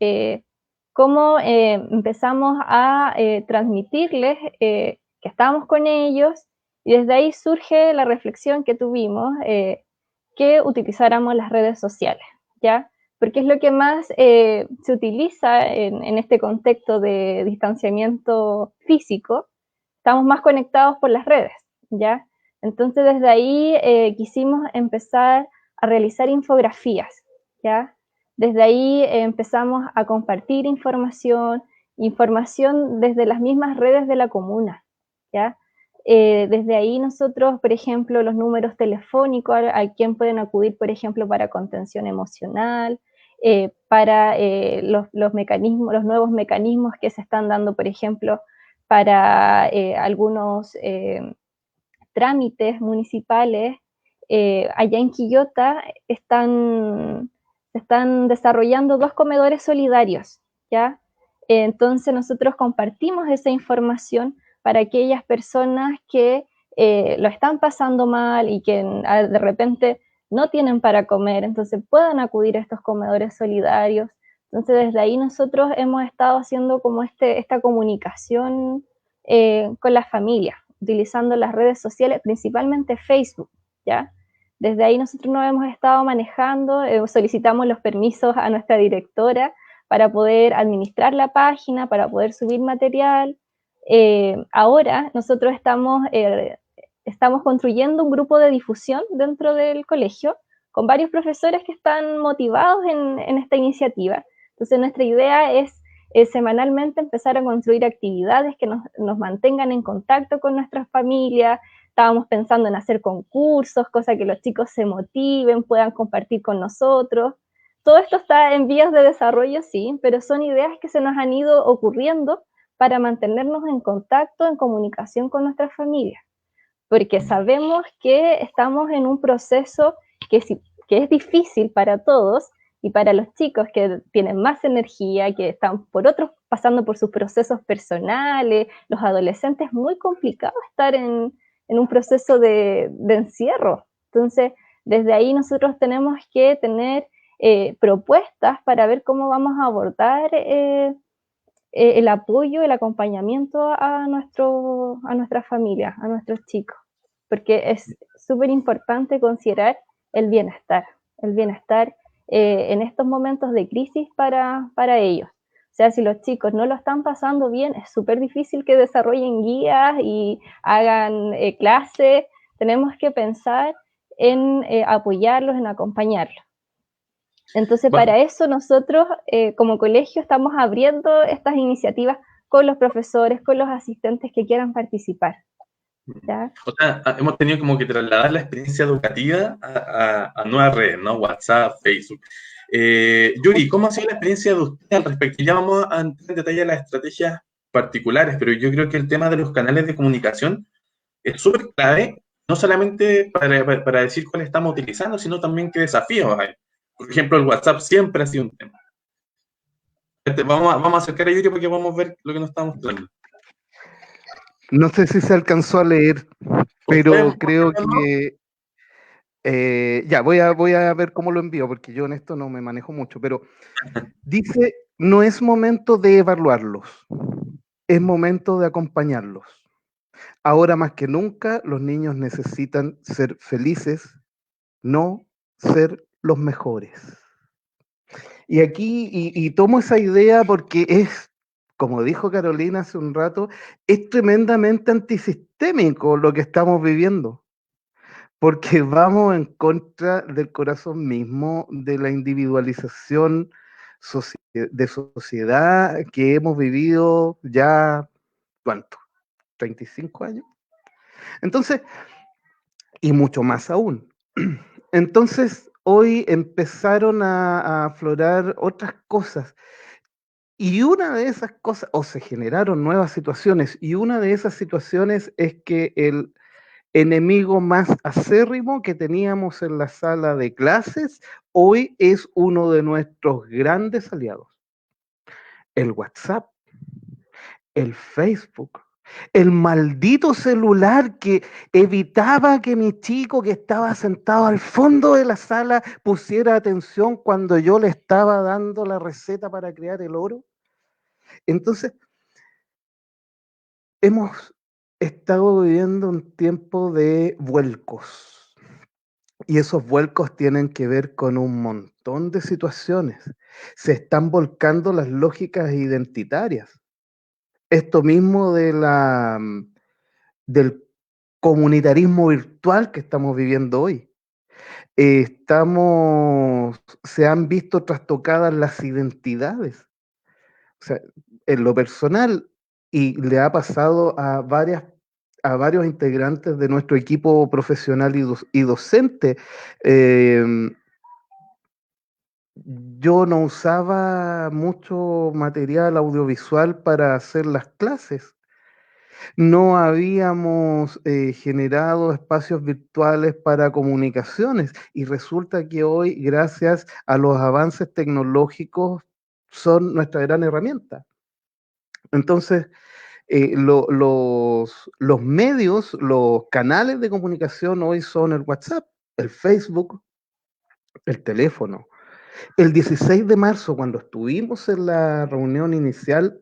cómo empezamos a transmitirles que estábamos con ellos, y desde ahí surge la reflexión que tuvimos, que utilizáramos las redes sociales, ¿ya? Porque es lo que más se utiliza en este contexto de distanciamiento físico. Estamos más conectados por las redes, ¿ya? Entonces desde ahí quisimos empezar a realizar infografías, ¿ya? Desde ahí empezamos a compartir información desde las mismas redes de la comuna, ¿ya? Desde ahí nosotros, por ejemplo, los números telefónicos a quien pueden acudir, por ejemplo, para contención emocional, para los nuevos mecanismos que se están dando, por ejemplo, para algunos trámites municipales, allá en Quillota se están desarrollando 2 comedores solidarios, ¿ya? Entonces nosotros compartimos esa información para aquellas personas que lo están pasando mal y que de repente no tienen para comer, entonces puedan acudir a estos comedores solidarios. Entonces desde ahí nosotros hemos estado haciendo como esta comunicación con las familias, utilizando las redes sociales, principalmente Facebook, ¿ya? Desde ahí nosotros nos hemos estado manejando, solicitamos los permisos a nuestra directora para poder administrar la página, para poder subir material. Ahora nosotros estamos construyendo un grupo de difusión dentro del colegio con varios profesores que están motivados en esta iniciativa. Entonces nuestra idea es semanalmente empezar a construir actividades que nos mantengan en contacto con nuestras familias. Estábamos pensando en hacer concursos, cosa que los chicos se motiven, puedan compartir con nosotros. Todo esto está en vías de desarrollo, sí, pero son ideas que se nos han ido ocurriendo para mantenernos en contacto, en comunicación con nuestras familias, porque sabemos que estamos en un proceso que es difícil para todos y para los chicos que tienen más energía, que están pasando por sus procesos personales, los adolescentes, es muy complicado estar en un proceso de encierro. Entonces, desde ahí nosotros tenemos que tener propuestas para ver cómo vamos a abordar el apoyo, el acompañamiento a nuestras familias, a nuestros chicos, porque es súper importante considerar el bienestar en estos momentos de crisis para ellos. O sea, si los chicos no lo están pasando bien, es súper difícil que desarrollen guías y hagan clases. Tenemos que pensar en apoyarlos, en acompañarlos. Entonces, Bueno, para eso nosotros como colegio estamos abriendo estas iniciativas con los profesores, con los asistentes que quieran participar, ¿ya? o sea, hemos tenido como que trasladar la experiencia educativa a nuevas redes, ¿no? WhatsApp, Facebook. Yuri, ¿cómo ha sido la experiencia de usted al respecto? Ya vamos a entrar en detalle a las estrategias particulares, pero yo creo que el tema de los canales de comunicación es súper clave, no solamente para decir cuál estamos utilizando, sino también qué desafíos hay. Por ejemplo, el WhatsApp siempre ha sido un tema. Vamos a acercar a Yuri porque vamos a ver lo que nos está mostrando. No sé si se alcanzó a leer, pero creo que ya voy a ver cómo lo envío, porque yo en esto no me manejo mucho, pero dice, no es momento de evaluarlos, es momento de acompañarlos. Ahora más que nunca, los niños necesitan ser felices, no ser los mejores. Y aquí, y tomo esa idea porque es, como dijo Carolina hace un rato, es tremendamente antisistémico lo que estamos viviendo, porque vamos en contra del corazón mismo de la individualización de sociedad que hemos vivido ya, ¿cuánto? 35 años. Entonces, y mucho más aún. Entonces, hoy empezaron a aflorar otras cosas. Y una de esas cosas, o se generaron nuevas situaciones, y una de esas situaciones es que el enemigo más acérrimo que teníamos en la sala de clases, hoy es uno de nuestros grandes aliados. El WhatsApp, el Facebook, el maldito celular que evitaba que mi chico que estaba sentado al fondo de la sala pusiera atención cuando yo le estaba dando la receta para crear el oro. Entonces, hemos estado viviendo un tiempo de vuelcos y esos vuelcos tienen que ver con un montón de situaciones. Se están volcando las lógicas identitarias. Esto mismo del comunitarismo virtual que estamos viviendo hoy. Se han visto trastocadas las identidades. O sea, en lo personal, y le ha pasado a varios integrantes de nuestro equipo profesional y docente, yo no usaba mucho material audiovisual para hacer las clases. no habíamos generado espacios virtuales para comunicaciones y resulta que hoy, gracias a los avances tecnológicos, son nuestra gran herramienta. Entonces, los medios, los canales de comunicación hoy son el WhatsApp, el Facebook, el teléfono. El 16 de marzo, cuando estuvimos en la reunión inicial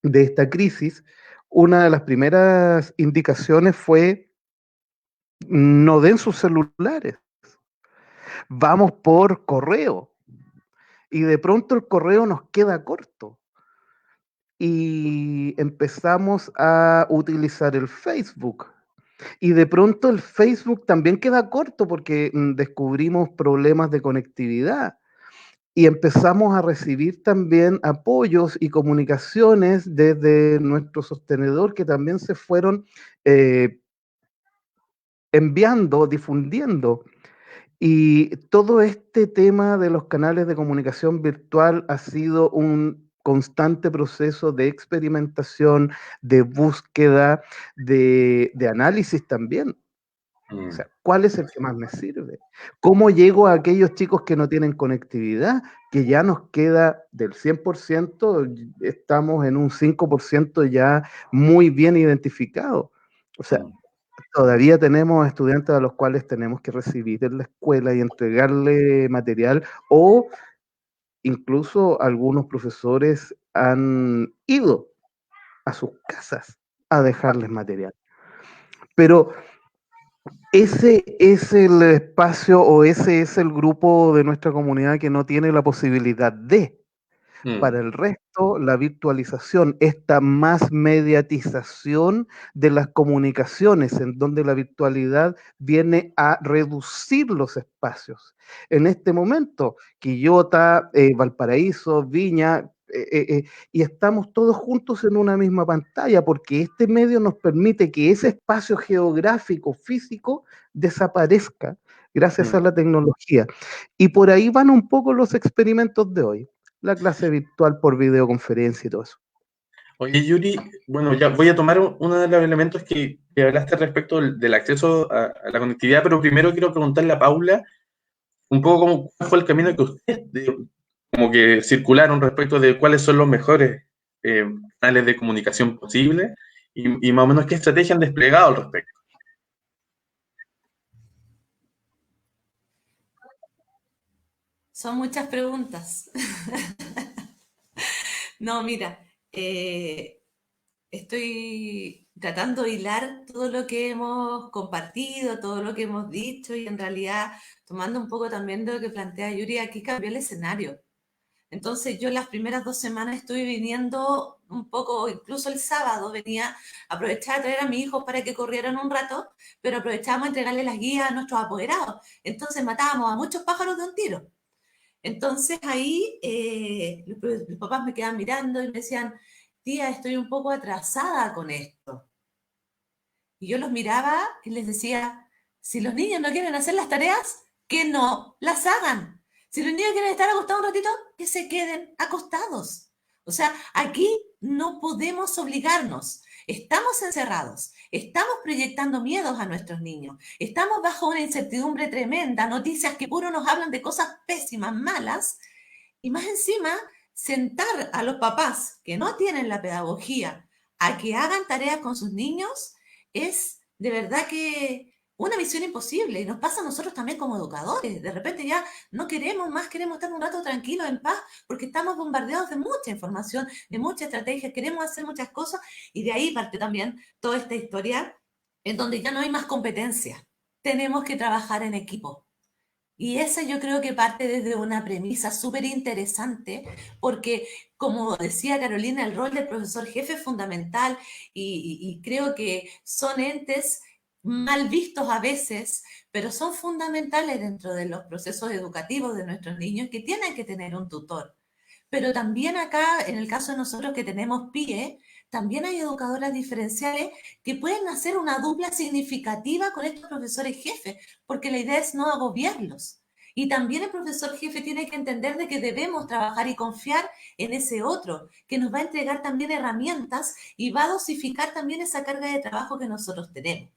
de esta crisis, una de las primeras indicaciones fue: no den sus celulares, vamos por correo. Y de pronto el correo nos queda corto. Y empezamos a utilizar el Facebook. Y de pronto el Facebook también queda corto porque descubrimos problemas de conectividad. Y empezamos a recibir también apoyos y comunicaciones desde nuestro sostenedor que también se fueron enviando, difundiendo. Y todo este tema de los canales de comunicación virtual ha sido un constante proceso de experimentación, de búsqueda, de análisis también. O sea, ¿cuál es el que más me sirve? ¿Cómo llego a aquellos chicos que no tienen conectividad? Que ya nos queda del 100%, estamos en un 5% ya muy bien identificado. O sea, todavía tenemos estudiantes a los cuales tenemos que recibir en la escuela y entregarle material, o incluso algunos profesores han ido a sus casas a dejarles material. Pero ese es el espacio o ese es el grupo de nuestra comunidad que no tiene la posibilidad de. Para el resto, la virtualización, esta más mediatización de las comunicaciones, en donde la virtualidad viene a reducir los espacios. En este momento, Quillota, Valparaíso, Viña, y estamos todos juntos en una misma pantalla, porque este medio nos permite que ese espacio geográfico, físico, desaparezca gracias a la tecnología. Y por ahí van un poco los experimentos de hoy. La clase virtual por videoconferencia y todo eso. Oye, Yuri, bueno, ya voy a tomar uno de los elementos que hablaste respecto del acceso a la conectividad, pero primero quiero preguntarle a Paula un poco cuál fue el camino que ustedes como que circularon respecto de cuáles son los mejores canales de comunicación posibles y más o menos qué estrategia han desplegado al respecto. Son muchas preguntas. No, mira, estoy tratando de hilar todo lo que hemos compartido, todo lo que hemos dicho y en realidad tomando un poco también de lo que plantea Yuri, aquí cambió el escenario. Entonces yo las primeras 2 semanas estuve viniendo un poco, incluso el sábado venía, aprovechaba a traer a mis hijos para que corrieran un rato, pero aprovechábamos a entregarle las guías a nuestros apoderados. Entonces matábamos a muchos pájaros de un tiro. Entonces ahí los papás me quedaban mirando y me decían, tía, estoy un poco atrasada con esto. Y yo los miraba y les decía, si los niños no quieren hacer las tareas, que no las hagan. Si los niños quieren estar acostados un ratito, que se queden acostados. O sea, aquí no podemos obligarnos. Estamos encerrados, estamos proyectando miedos a nuestros niños, estamos bajo una incertidumbre tremenda, noticias que puro nos hablan de cosas pésimas, malas, y más encima, sentar a los papás que no tienen la pedagogía a que hagan tareas con sus niños es de verdad que una misión imposible. Y nos pasa a nosotros también como educadores. De repente ya no queremos más, queremos estar un rato tranquilos, en paz, porque estamos bombardeados de mucha información, de mucha estrategia, queremos hacer muchas cosas y de ahí parte también toda esta historia en donde ya no hay más competencia. Tenemos que trabajar en equipo. Y esa yo creo que parte desde una premisa súper interesante, porque como decía Carolina, el rol del profesor jefe es fundamental y creo que son entes mal vistos a veces, pero son fundamentales dentro de los procesos educativos de nuestros niños que tienen que tener un tutor. Pero también acá, en el caso de nosotros que tenemos PIE, también hay educadoras diferenciales que pueden hacer una dupla significativa con estos profesores jefes, porque la idea es no agobiarlos. Y también el profesor jefe tiene que entender de que debemos trabajar y confiar en ese otro, que nos va a entregar también herramientas y va a dosificar también esa carga de trabajo que nosotros tenemos.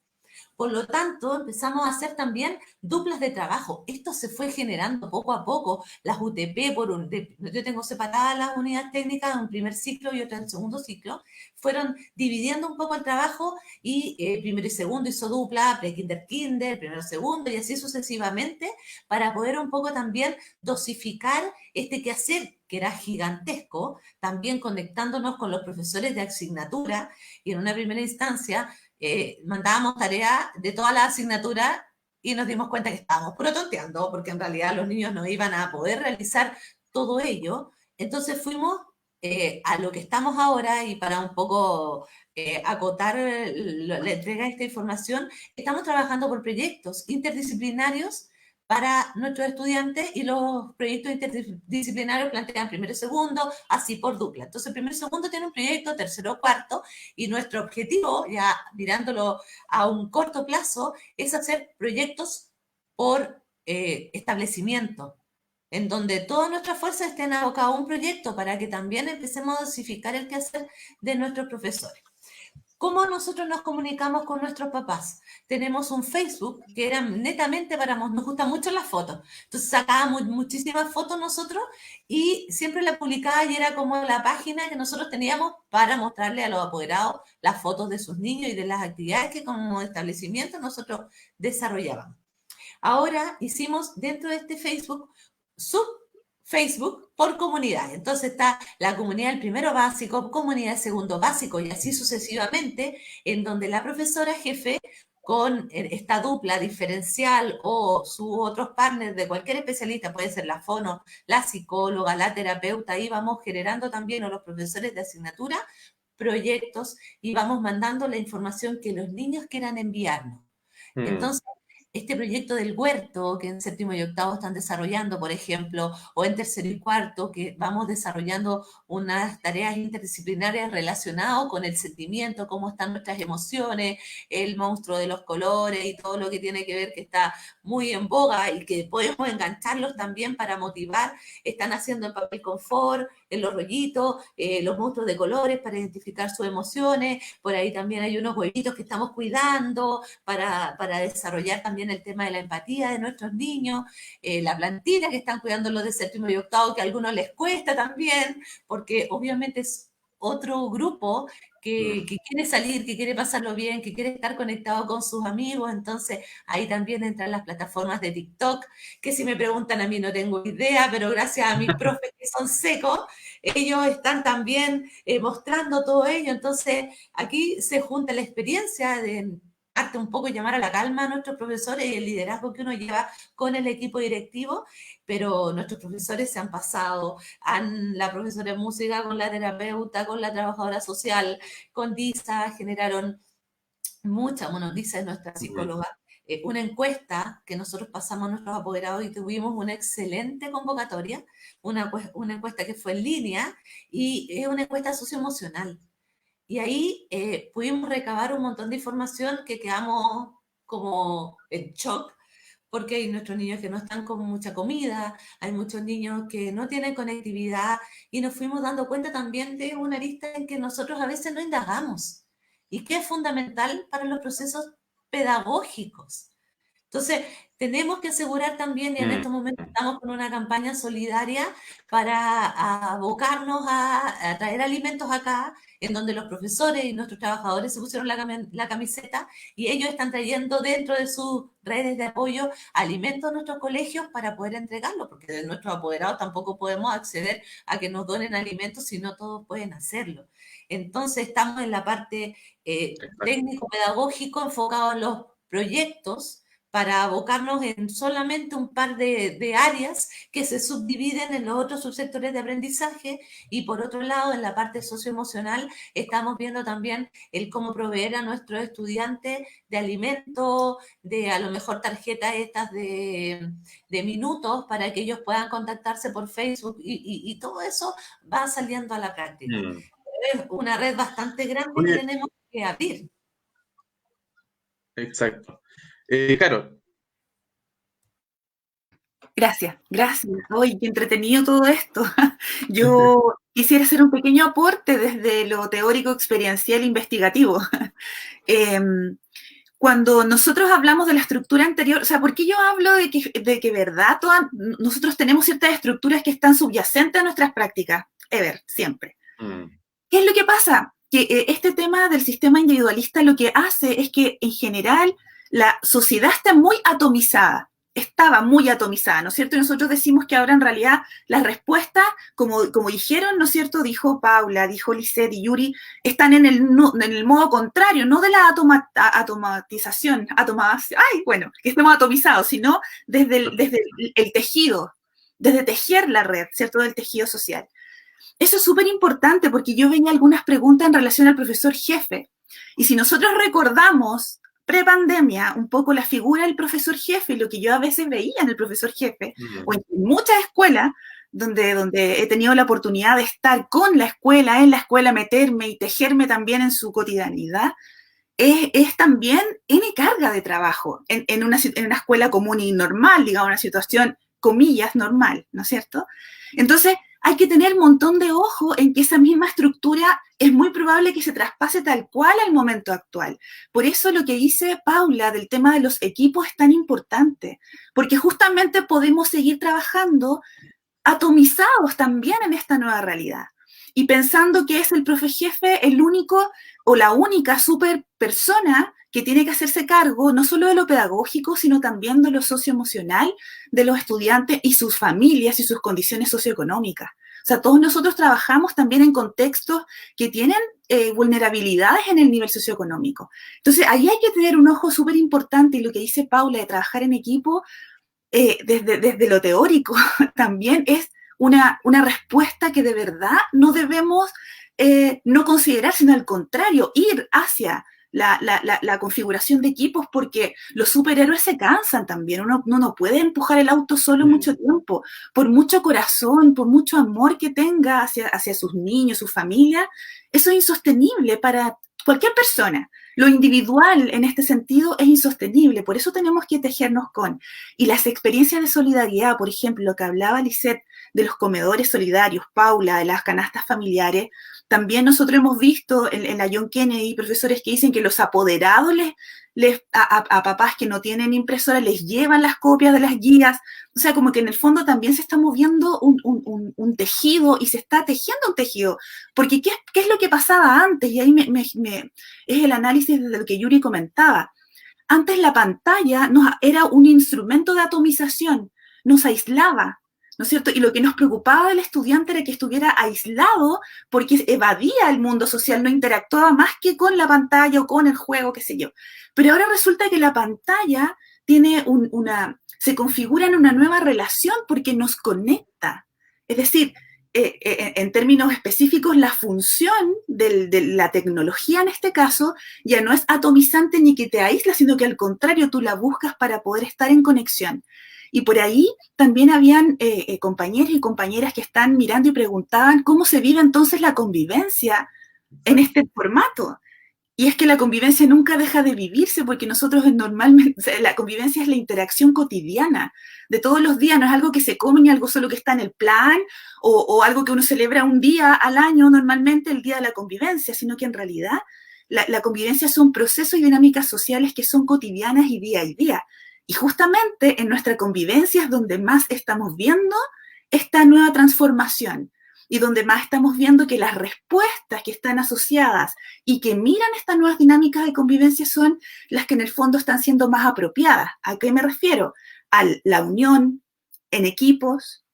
Por lo tanto, empezamos a hacer también duplas de trabajo. Esto se fue generando poco a poco. Las UTP, yo tengo separadas las unidades técnicas en un primer ciclo y otra en segundo ciclo, fueron dividiendo un poco el trabajo y primero y segundo hizo dupla, pre-kinder, kinder, primero, segundo y así sucesivamente, para poder un poco también dosificar este quehacer que era gigantesco, también conectándonos con los profesores de asignatura y en una primera instancia mandábamos tareas de todas las asignaturas y nos dimos cuenta que estábamos puro tonteando, porque en realidad los niños no iban a poder realizar todo ello. Entonces fuimos a lo que estamos ahora y para un poco acotar la entrega de esta información, estamos trabajando por proyectos interdisciplinarios para nuestros estudiantes y los proyectos interdisciplinarios plantean primero y segundo, así por dupla. Entonces, primero y segundo tiene un proyecto, tercero, cuarto, y nuestro objetivo, ya mirándolo a un corto plazo, es hacer proyectos por establecimiento, en donde todas nuestras fuerzas estén abocadas a un proyecto para que también empecemos a dosificar el quehacer de nuestros profesores. ¿Cómo nosotros nos comunicamos con nuestros papás? Tenemos un Facebook que era netamente para, nos gustan mucho las fotos. Entonces sacábamos muchísimas fotos nosotros y siempre la publicaba y era como la página que nosotros teníamos para mostrarle a los apoderados las fotos de sus niños y de las actividades que como establecimiento nosotros desarrollábamos. Ahora hicimos dentro de este Facebook Facebook por comunidad. Entonces está la comunidad del primero básico, comunidad del segundo básico y así sucesivamente, en donde la profesora jefe con esta dupla diferencial o sus otros partners de cualquier especialista, puede ser la fono, la psicóloga, la terapeuta, y vamos generando también a los profesores de asignatura proyectos y vamos mandando la información que los niños quieran enviarnos. Entonces, este proyecto del huerto que en séptimo y octavo están desarrollando, por ejemplo, o en tercero y cuarto, que vamos desarrollando unas tareas interdisciplinarias relacionadas con el sentimiento, cómo están nuestras emociones, el monstruo de los colores y todo lo que tiene que ver que está muy en boga y que podemos engancharlos también para motivar. Están haciendo el papel confort, en los rollitos, los monstruos de colores para identificar sus emociones. Por ahí también hay unos huevitos que estamos cuidando para desarrollar también el tema de la empatía de nuestros niños, la plantilla que están cuidando los de séptimo y octavo, que a algunos les cuesta también, porque obviamente es otro grupo que quiere salir, que quiere pasarlo bien, que quiere estar conectado con sus amigos. Entonces ahí también entran las plataformas de TikTok, que si me preguntan a mí no tengo idea, pero gracias a mis profes que son secos, ellos están también mostrando todo ello. Entonces aquí se junta la experiencia de arte un poco llamar a la calma a nuestros profesores y el liderazgo que uno lleva con el equipo directivo, pero nuestros profesores se han pasado, la profesora de música con la terapeuta, con la trabajadora social, con Disa, generaron bueno, Disa es nuestra psicóloga, una encuesta que nosotros pasamos a nuestros apoderados y tuvimos una excelente convocatoria, una encuesta que fue en línea y es una encuesta socioemocional. Y ahí pudimos recabar un montón de información que quedamos como en shock, porque hay nuestros niños que no están con mucha comida, hay muchos niños que no tienen conectividad y nos fuimos dando cuenta también de una lista en que nosotros a veces no indagamos y que es fundamental para los procesos pedagógicos. Entonces, tenemos que asegurar también, y en estos momentos estamos con una campaña solidaria para abocarnos a traer alimentos acá, en donde los profesores y nuestros trabajadores se pusieron la camiseta y ellos están trayendo dentro de sus redes de apoyo alimentos a nuestros colegios para poder entregarlos, porque de nuestros apoderados tampoco podemos acceder a que nos donen alimentos si no todos pueden hacerlo. Entonces, estamos en la parte técnico-pedagógico enfocado en los proyectos para abocarnos en solamente un par de áreas que se subdividen en los otros subsectores de aprendizaje y por otro lado en la parte socioemocional estamos viendo también el cómo proveer a nuestros estudiantes de alimentos, de a lo mejor tarjetas estas de minutos para que ellos puedan contactarse por Facebook y todo eso va saliendo a la práctica. Es una red bastante grande que tenemos que abrir. Exacto. Claro. Gracias. ¡Ay, qué entretenido todo esto! Yo quisiera hacer un pequeño aporte desde lo teórico, experiencial e investigativo. Cuando nosotros hablamos de la estructura anterior, o sea, ¿por qué yo hablo de que verdad, nosotros tenemos ciertas estructuras que están subyacentes a nuestras prácticas, siempre? ¿Qué es lo que pasa? Que este tema del sistema individualista lo que hace es que, en general, la sociedad está muy atomizada. Estaba muy atomizada, ¿no es cierto? Y nosotros decimos que ahora en realidad las respuestas, como dijeron, ¿no es cierto? Dijo Paula, dijo Lisette y Yuri, están en el modo contrario, no de la automatización, que estemos atomizados, sino desde el tejido, desde tejer la red, ¿cierto? Del tejido social. Eso es súper importante porque yo veía algunas preguntas en relación al profesor jefe. Y si nosotros recordamos pre-pandemia un poco la figura del profesor jefe y lo que yo a veces veía en el profesor jefe, o en muchas escuelas donde he tenido la oportunidad de estar con la escuela, en la escuela, meterme y tejerme también en su cotidianidad, es también N carga de trabajo en una escuela común y normal, digamos, una situación, comillas, normal, ¿no es cierto? Entonces, hay que tener un montón de ojo en que esa misma estructura es muy probable que se traspase tal cual al momento actual. Por eso lo que dice Paula del tema de los equipos es tan importante, porque justamente podemos seguir trabajando atomizados también en esta nueva realidad. Y pensando que es el profe jefe el único o la única super persona que tiene que hacerse cargo no solo de lo pedagógico, sino también de lo socioemocional de los estudiantes y sus familias y sus condiciones socioeconómicas. O sea, todos nosotros trabajamos también en contextos que tienen vulnerabilidades en el nivel socioeconómico. Entonces, ahí hay que tener un ojo súper importante, y lo que dice Paula de trabajar en equipo, desde lo teórico, también es una respuesta que de verdad no debemos no considerar, sino al contrario, ir hacia la configuración de equipos, porque los superhéroes se cansan también. Uno no puede empujar el auto solo mucho tiempo. Por mucho corazón, por mucho amor que tenga hacia sus niños, su familia, eso es insostenible para cualquier persona. Lo individual en este sentido es insostenible, por eso tenemos que tejernos con. Y las experiencias de solidaridad, por ejemplo, lo que hablaba Lisette de los comedores solidarios, Paula, de las canastas familiares, también nosotros hemos visto en la John Kennedy profesores que dicen que los apoderados a papás que no tienen impresora les llevan las copias de las guías. O sea, como que en el fondo también se está moviendo un tejido y se está tejiendo un tejido. Porque ¿qué es lo que pasaba antes? Y ahí es el análisis de lo que Yuri comentaba. Antes la pantalla era un instrumento de atomización, nos aislaba, ¿no es cierto? Y lo que nos preocupaba del estudiante era que estuviera aislado porque evadía el mundo social, no interactuaba más que con la pantalla o con el juego, qué sé yo. Pero ahora resulta que la pantalla tiene se configura en una nueva relación porque nos conecta. Es decir, en términos específicos, la función de la tecnología en este caso ya no es atomizante ni que te aísla, sino que al contrario, tú la buscas para poder estar en conexión. Y por ahí también habían compañeros y compañeras que están mirando y preguntaban cómo se vive entonces la convivencia en este formato. Y es que la convivencia nunca deja de vivirse porque nosotros normalmente, o sea, la convivencia es la interacción cotidiana de todos los días, no es algo que se come ni algo solo que está en el plan o algo que uno celebra un día al año normalmente, el día de la convivencia, sino que en realidad la convivencia son procesos y dinámicas sociales que son cotidianas y día a día. Y justamente en nuestra convivencia es donde más estamos viendo esta nueva transformación y donde más estamos viendo que las respuestas que están asociadas y que miran estas nuevas dinámicas de convivencia son las que en el fondo están siendo más apropiadas. ¿A qué me refiero? A la unión en equipos,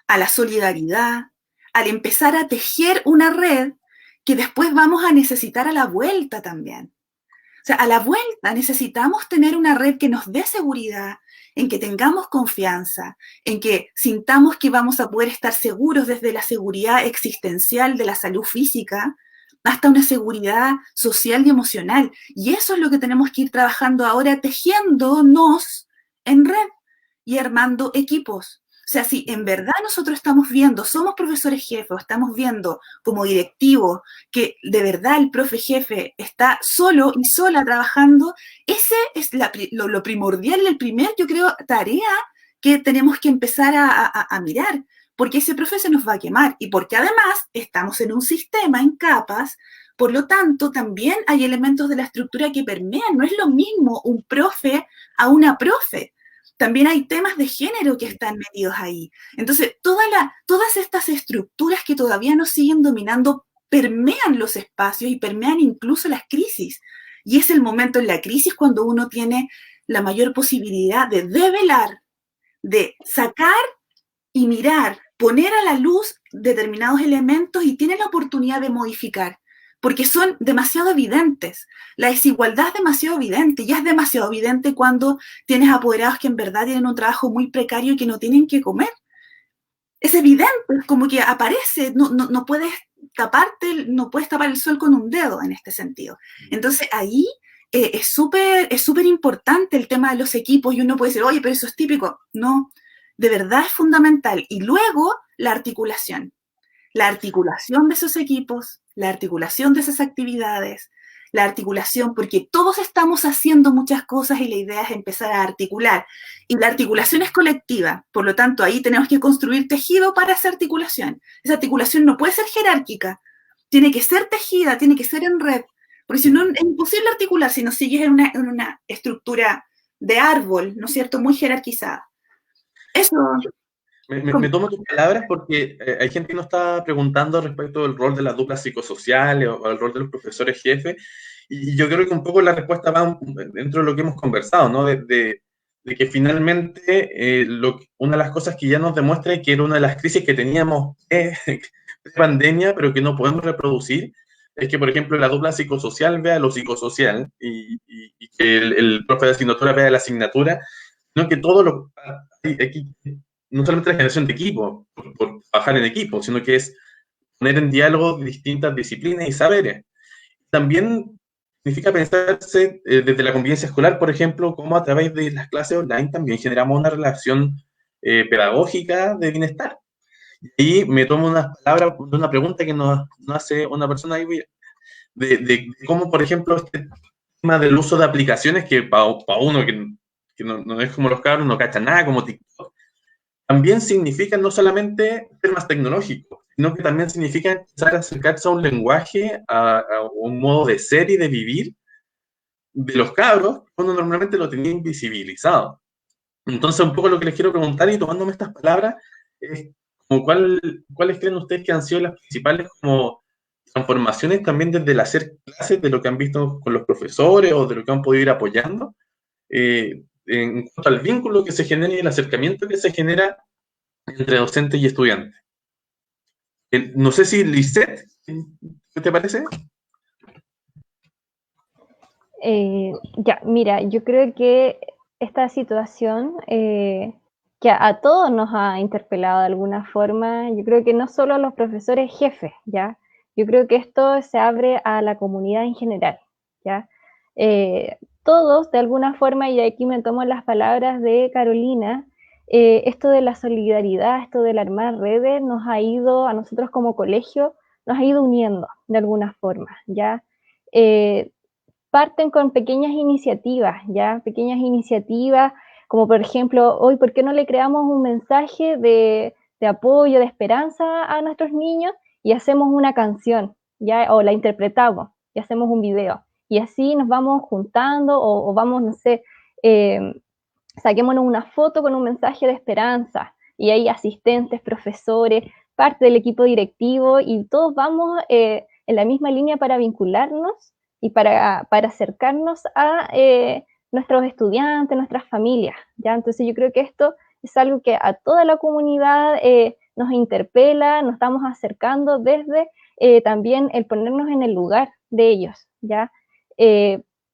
a la solidaridad, al empezar a tejer una red que después vamos a necesitar a la vuelta también. O sea, a la vuelta necesitamos tener una red que nos dé seguridad, en que tengamos confianza, en que sintamos que vamos a poder estar seguros desde la seguridad existencial de la salud física hasta una seguridad social y emocional. Y eso es lo que tenemos que ir trabajando ahora, tejiéndonos en red y armando equipos. O sea, si en verdad nosotros estamos viendo, somos profesores jefes, estamos viendo como directivos que de verdad el profe jefe está solo y sola trabajando, ese es lo primordial y el primer, yo creo, tarea que tenemos que empezar a mirar, porque ese profe se nos va a quemar y porque además estamos en un sistema en capas. Por lo tanto, también hay elementos de la estructura que permean. No es lo mismo un profe a una profe. También hay temas de género que están metidos ahí. Entonces, todas estas estructuras que todavía nos siguen dominando permean los espacios y permean incluso las crisis. Y es el momento en la crisis cuando uno tiene la mayor posibilidad de develar, de sacar y mirar, poner a la luz determinados elementos y tiene la oportunidad de modificar, porque son demasiado evidentes. La desigualdad es demasiado evidente, ya es demasiado evidente cuando tienes apoderados que en verdad tienen un trabajo muy precario y que no tienen que comer. Es evidente, es como que aparece, no puedes no puedes tapar el sol con un dedo en este sentido. Entonces ahí es súper importante el tema de los equipos y uno puede decir, oye, pero eso es típico. No, de verdad es fundamental. Y luego la articulación de esos equipos, la articulación de esas actividades, la articulación, porque todos estamos haciendo muchas cosas y la idea es empezar a articular. Y la articulación es colectiva, por lo tanto ahí tenemos que construir tejido para esa articulación. Esa articulación no puede ser jerárquica, tiene que ser tejida, tiene que ser en red, porque si no es imposible articular si no sigues en una estructura de árbol, ¿no es cierto?, muy jerarquizada. Eso... Me tomo tus palabras porque hay gente que nos está preguntando respecto del rol de las duplas psicosociales o el rol de los profesores jefes, y yo creo que un poco la respuesta va dentro de lo que hemos conversado, ¿no? De que finalmente una de las cosas que ya nos demuestra que era una de las crisis que teníamos pandemia, pero que no podemos reproducir, es que, por ejemplo, la dupla psicosocial vea lo psicosocial y que el profe de asignatura vea la asignatura, no que todo lo... Aquí, no solamente la generación de equipo, por trabajar en equipo, sino que es poner en diálogo distintas disciplinas y saberes. También significa pensarse desde la convivencia escolar, por ejemplo, cómo a través de las clases online también generamos una relación pedagógica de bienestar. Y me tomo unas palabras de una pregunta que nos hace una persona ahí, de cómo, por ejemplo, este tema del uso de aplicaciones que para uno que no es como los cabros, no cacha nada, como TikTok, también significa no solamente temas tecnológicos, sino que también significa empezar a acercarse a un lenguaje, a un modo de ser y de vivir de los cabros, cuando normalmente lo tenía invisibilizado. Entonces, un poco lo que les quiero preguntar, y tomándome estas palabras, es como ¿cuáles creen ustedes que han sido las principales como transformaciones también desde el hacer clases, de lo que han visto con los profesores o de lo que han podido ir apoyando? En cuanto al vínculo que se genera y el acercamiento que se genera entre docente y estudiante. No sé si Lisette, ¿qué te parece? Ya, mira, yo creo que esta situación que a todos nos ha interpelado de alguna forma, yo creo que no solo a los profesores jefes, ¿ya? Yo creo que esto se abre a la comunidad en general, ¿ya? Todos, de alguna forma, y aquí me tomo las palabras de Carolina, esto de la solidaridad, esto del armar redes, nos ha ido, a nosotros como colegio, nos ha ido uniendo de alguna forma, ¿ya? Parten con pequeñas iniciativas, ¿ya? Pequeñas iniciativas, como por ejemplo, hoy, ¿por qué no le creamos un mensaje de apoyo, de esperanza a nuestros niños y hacemos una canción, ¿ya? O la interpretamos y hacemos un video. Y así nos vamos juntando o vamos, no sé, saquémonos una foto con un mensaje de esperanza y hay asistentes, profesores, parte del equipo directivo y todos vamos en la misma línea para vincularnos y para acercarnos a nuestros estudiantes, nuestras familias, ¿ya? Entonces yo creo que esto es algo que a toda la comunidad nos interpela, nos estamos acercando desde también el ponernos en el lugar de ellos, ¿ya?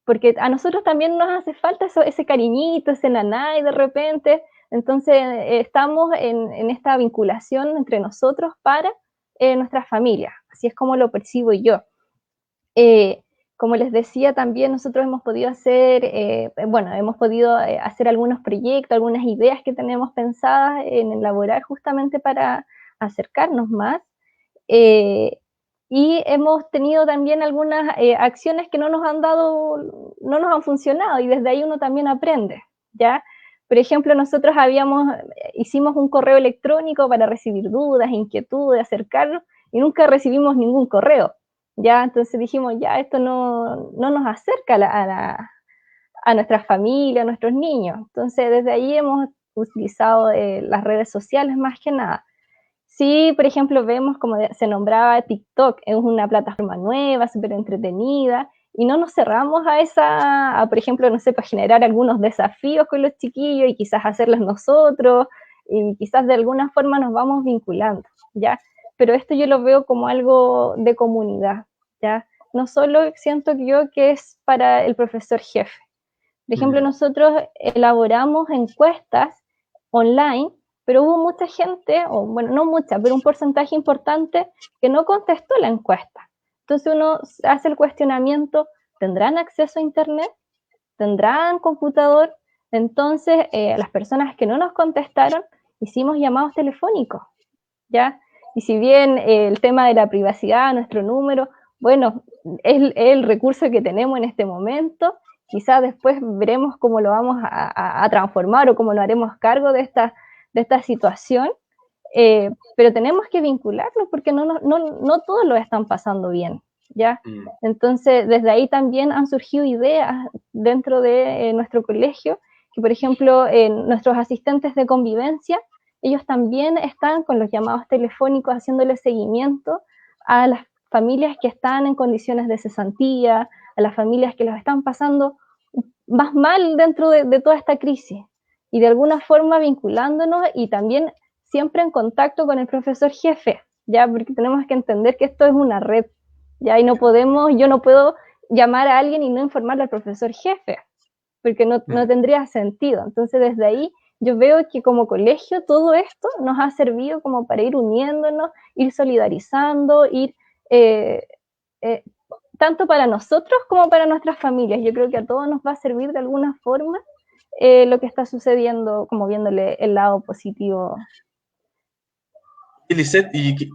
Porque a nosotros también nos hace falta ese cariñito, ese nanay de repente, entonces estamos en esta vinculación entre nosotros para nuestras familias, así es como lo percibo yo. Como les decía también, nosotros hemos podido hacer, hacer algunos proyectos, algunas ideas que tenemos pensadas en elaborar justamente para acercarnos más. Y hemos tenido también algunas acciones que no nos han funcionado y desde ahí uno también aprende, ¿ya? Por ejemplo, nosotros hicimos un correo electrónico para recibir dudas, inquietudes, acercarnos, y nunca recibimos ningún correo, ¿ya? Entonces dijimos, ya, esto no nos acerca a nuestra familia, a nuestros niños. Entonces, desde ahí hemos utilizado las redes sociales más que nada. Sí, por ejemplo, vemos como se nombraba TikTok, es una plataforma nueva, súper entretenida, y no nos cerramos por ejemplo, no sé, para generar algunos desafíos con los chiquillos y quizás hacerlos nosotros, y quizás de alguna forma nos vamos vinculando, ¿ya? Pero esto yo lo veo como algo de comunidad, ¿ya? No solo siento yo que es para el profesor jefe. Por ejemplo, nosotros elaboramos encuestas online, pero hubo mucha gente, o bueno, no mucha, pero un porcentaje importante que no contestó la encuesta. Entonces uno hace el cuestionamiento, ¿tendrán acceso a internet? ¿Tendrán computador? Entonces, las personas que no nos contestaron, hicimos llamados telefónicos, ¿ya? Y si bien el tema de la privacidad, nuestro número, bueno, es el recurso que tenemos en este momento, quizás después veremos cómo lo vamos a transformar o cómo nos haremos cargo de esta situación, pero tenemos que vincularlo porque no todos lo están pasando bien, ¿ya? Entonces, desde ahí también han surgido ideas dentro de nuestro colegio, que por ejemplo, nuestros asistentes de convivencia, ellos también están con los llamados telefónicos haciéndole seguimiento a las familias que están en condiciones de cesantía, a las familias que los están pasando más mal dentro de toda esta crisis, y de alguna forma vinculándonos y también siempre en contacto con el profesor jefe, ya, porque tenemos que entender que esto es una red, ya, y yo no puedo llamar a alguien y no informarle al profesor jefe, porque no tendría sentido. Entonces, desde ahí yo veo que como colegio todo esto nos ha servido como para ir uniéndonos, ir solidarizando, tanto para nosotros como para nuestras familias. Yo creo que a todos nos va a servir de alguna forma lo que está sucediendo, como viéndole el lado positivo. Lisette, y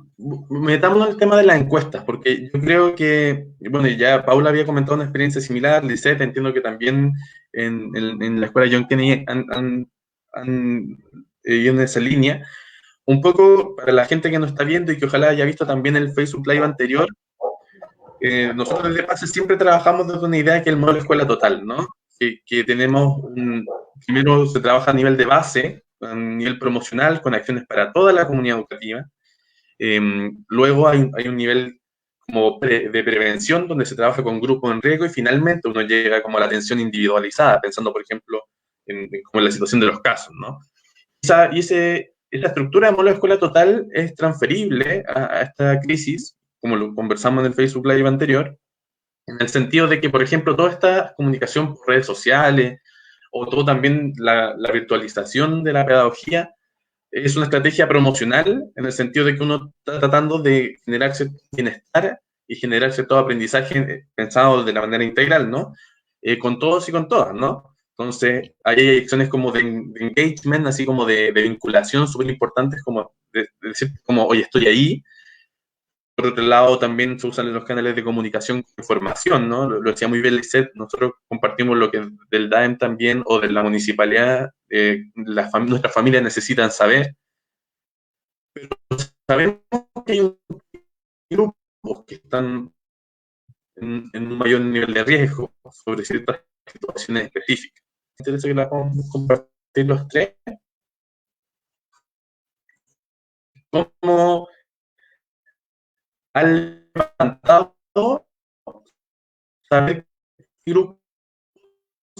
metámonos en el tema de las encuestas, porque yo creo que, bueno, ya Paula había comentado una experiencia similar, Lisette, entiendo que también en la escuela John Kennedy han ido en esa línea. Un poco para la gente que nos está viendo y que ojalá haya visto también el Facebook Live anterior, nosotros desde PASE siempre trabajamos desde una idea que es el modelo escuela total, ¿no? Que tenemos primero se trabaja a nivel de base, a nivel promocional, con acciones para toda la comunidad educativa. Luego hay un nivel como de prevención, donde se trabaja con grupos en riesgo, y finalmente uno llega como a la atención individualizada, pensando, por ejemplo, como en la situación de los casos, ¿no? Esa estructura de modelo de escuela total es transferible a esta crisis, como lo conversamos en el Facebook Live anterior, en el sentido de que, por ejemplo, toda esta comunicación por redes sociales, o todo también la virtualización de la pedagogía, es una estrategia promocional, en el sentido de que uno está tratando de generar cierto bienestar y generar cierto aprendizaje pensado de la manera integral, ¿no? Con todos y con todas, ¿no? Entonces, hay acciones como de engagement, así como de vinculación súper importantes, como de decir, como, oye, estoy ahí. Por otro lado, también se usan los canales de comunicación con información, ¿no? Lo decía muy bien Lisette, nosotros compartimos lo que del DAEM también, o de la municipalidad, nuestras familias necesitan saber, pero sabemos que hay un grupo que están en un mayor nivel de riesgo sobre ciertas situaciones específicas. ¿Me interesa que la podamos compartir los tres? ¿Cómo han levantado saber qué grupos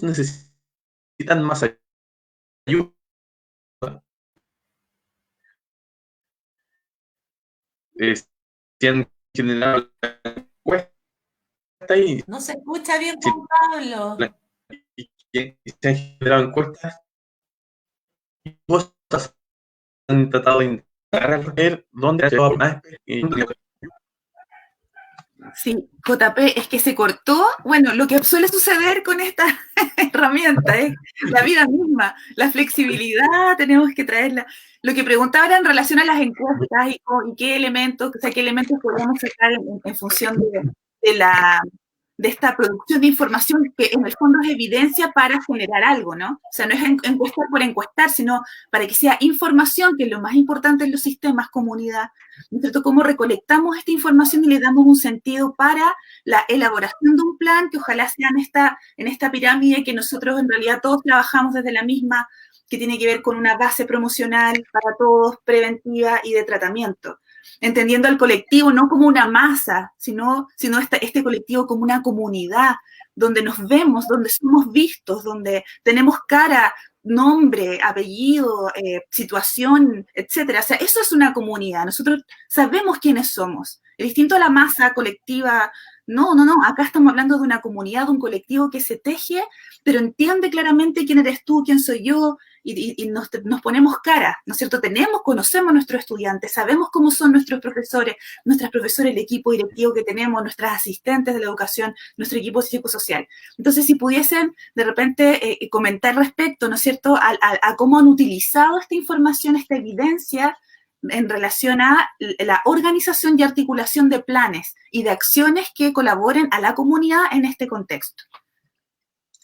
necesitan más ayuda? Si han generado la encuesta y No se escucha bien, Juan Pablo. se han generado encuestas y cosas han tratado de indagar, ver dónde se va más. Sí, JP, es que se cortó. Bueno, lo que suele suceder con esta herramienta es la vida misma, la flexibilidad, tenemos que traerla. Lo que preguntaba era en relación a las encuestas y qué elementos, o sea, qué elementos podríamos sacar en función de la de esta producción de información que en el fondo es evidencia para generar algo, ¿no? O sea, no es encuestar por encuestar, sino para que sea información, que es lo más importante en los sistemas, comunidad, ¿no es cierto? Cómo recolectamos esta información y le damos un sentido para la elaboración de un plan que ojalá sea en esta pirámide que nosotros en realidad todos trabajamos desde la misma, que tiene que ver con una base promocional para todos, preventiva y de tratamiento. Entendiendo al colectivo no como una masa, sino este colectivo como una comunidad, donde nos vemos, donde somos vistos, donde tenemos cara, nombre, apellido, situación, etcétera. O sea, eso es una comunidad. Nosotros sabemos quiénes somos. Es distinto a la masa colectiva. No, acá estamos hablando de una comunidad, de un colectivo que se teje, pero entiende claramente quién eres tú, quién soy yo, y nos ponemos cara, ¿no es cierto? Conocemos a nuestros estudiantes, sabemos cómo son nuestros profesores, nuestras profesoras, el equipo directivo que tenemos, nuestras asistentes de la educación, nuestro equipo psicosocial. Entonces, si pudiesen de repente comentar respecto, ¿no es cierto?, a cómo han utilizado esta información, esta evidencia, en relación a la organización y articulación de planes y de acciones que colaboren a la comunidad en este contexto.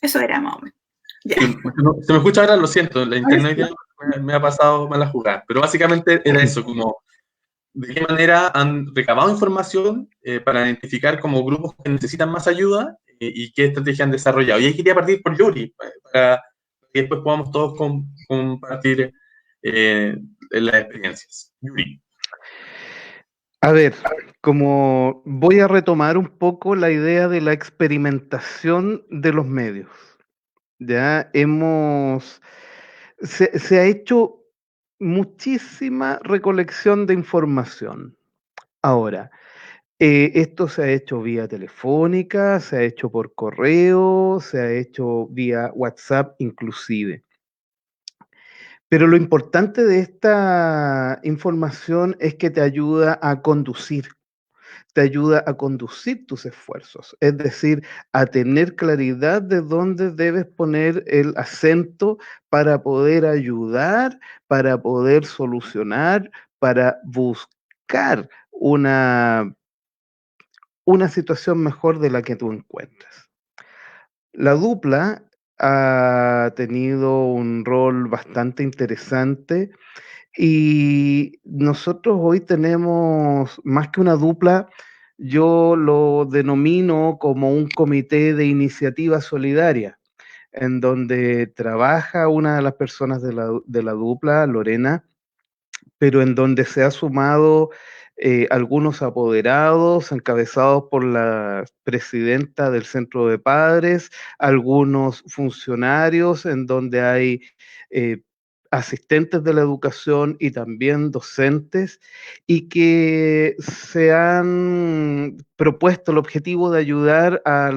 Eso era, más o menos. Ya. Sí, se me escucha ahora, lo siento, la internet me ha pasado mala jugada, pero básicamente era eso, como de qué manera han recabado información para identificar como grupos que necesitan más ayuda y qué estrategia han desarrollado. Y ahí quería partir por Yuri, para que después podamos todos compartir las experiencias. Yuri. A ver, como voy a retomar un poco la idea de la experimentación de los medios. Ya se ha hecho muchísima recolección de información. Ahora, esto se ha hecho vía telefónica, se ha hecho por correo, se ha hecho vía WhatsApp inclusive. Pero lo importante de esta información es que te ayuda a conducir tus esfuerzos, es decir, a tener claridad de dónde debes poner el acento para poder ayudar, para poder solucionar, para buscar una situación mejor de la que tú encuentras. La dupla ha tenido un rol bastante interesante y nosotros hoy tenemos más que una dupla, yo lo denomino como un comité de iniciativa solidaria, en donde trabaja una de las personas de la dupla, Lorena, pero en donde se ha sumado algunos apoderados encabezados por la presidenta del Centro de Padres, algunos funcionarios en donde hay asistentes de la educación y también docentes, y que se han propuesto el objetivo de ayudar a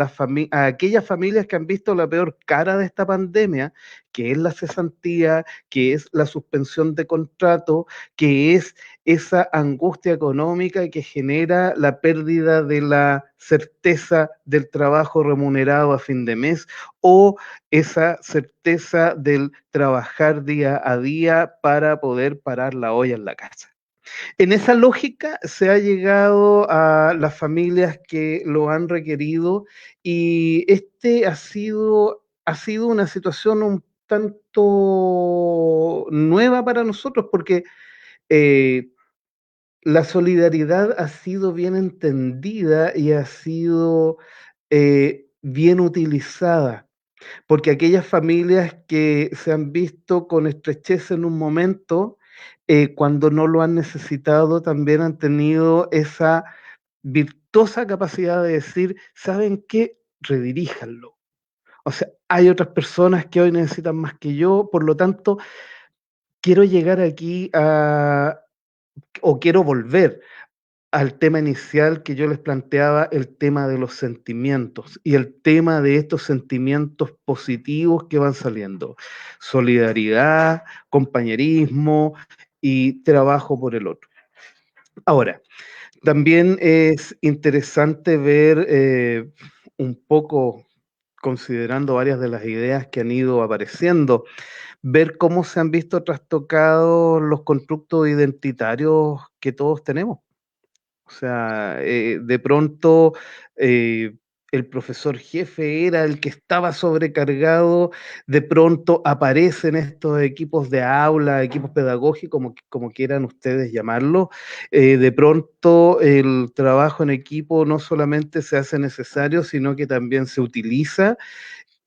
aquellas familias que han visto la peor cara de esta pandemia, que es la cesantía, que es la suspensión de contrato, que es esa angustia económica que genera la pérdida de la certeza del trabajo remunerado a fin de mes, o esa certeza del trabajar día a día para poder parar la olla en la casa. En esa lógica se ha llegado a las familias que lo han requerido, y ha sido una situación un tanto nueva para nosotros, porque la solidaridad ha sido bien entendida y ha sido bien utilizada, porque aquellas familias que se han visto con estrechez en un momento, cuando no lo han necesitado, también han tenido esa virtuosa capacidad de decir, ¿saben qué? Rediríjanlo. O sea, hay otras personas que hoy necesitan más que yo, por lo tanto, quiero llegar aquí o quiero volver al tema inicial que yo les planteaba, el tema de los sentimientos y el tema de estos sentimientos positivos que van saliendo. Solidaridad, compañerismo y trabajo por el otro. Ahora, también es interesante ver un poco, considerando varias de las ideas que han ido apareciendo, ver cómo se han visto trastocados los constructos identitarios que todos tenemos. O sea, de pronto el el profesor jefe era el que estaba sobrecargado, de pronto aparecen estos equipos de aula, equipos pedagógicos, como quieran ustedes llamarlo. De pronto el trabajo en equipo no solamente se hace necesario, sino que también se utiliza,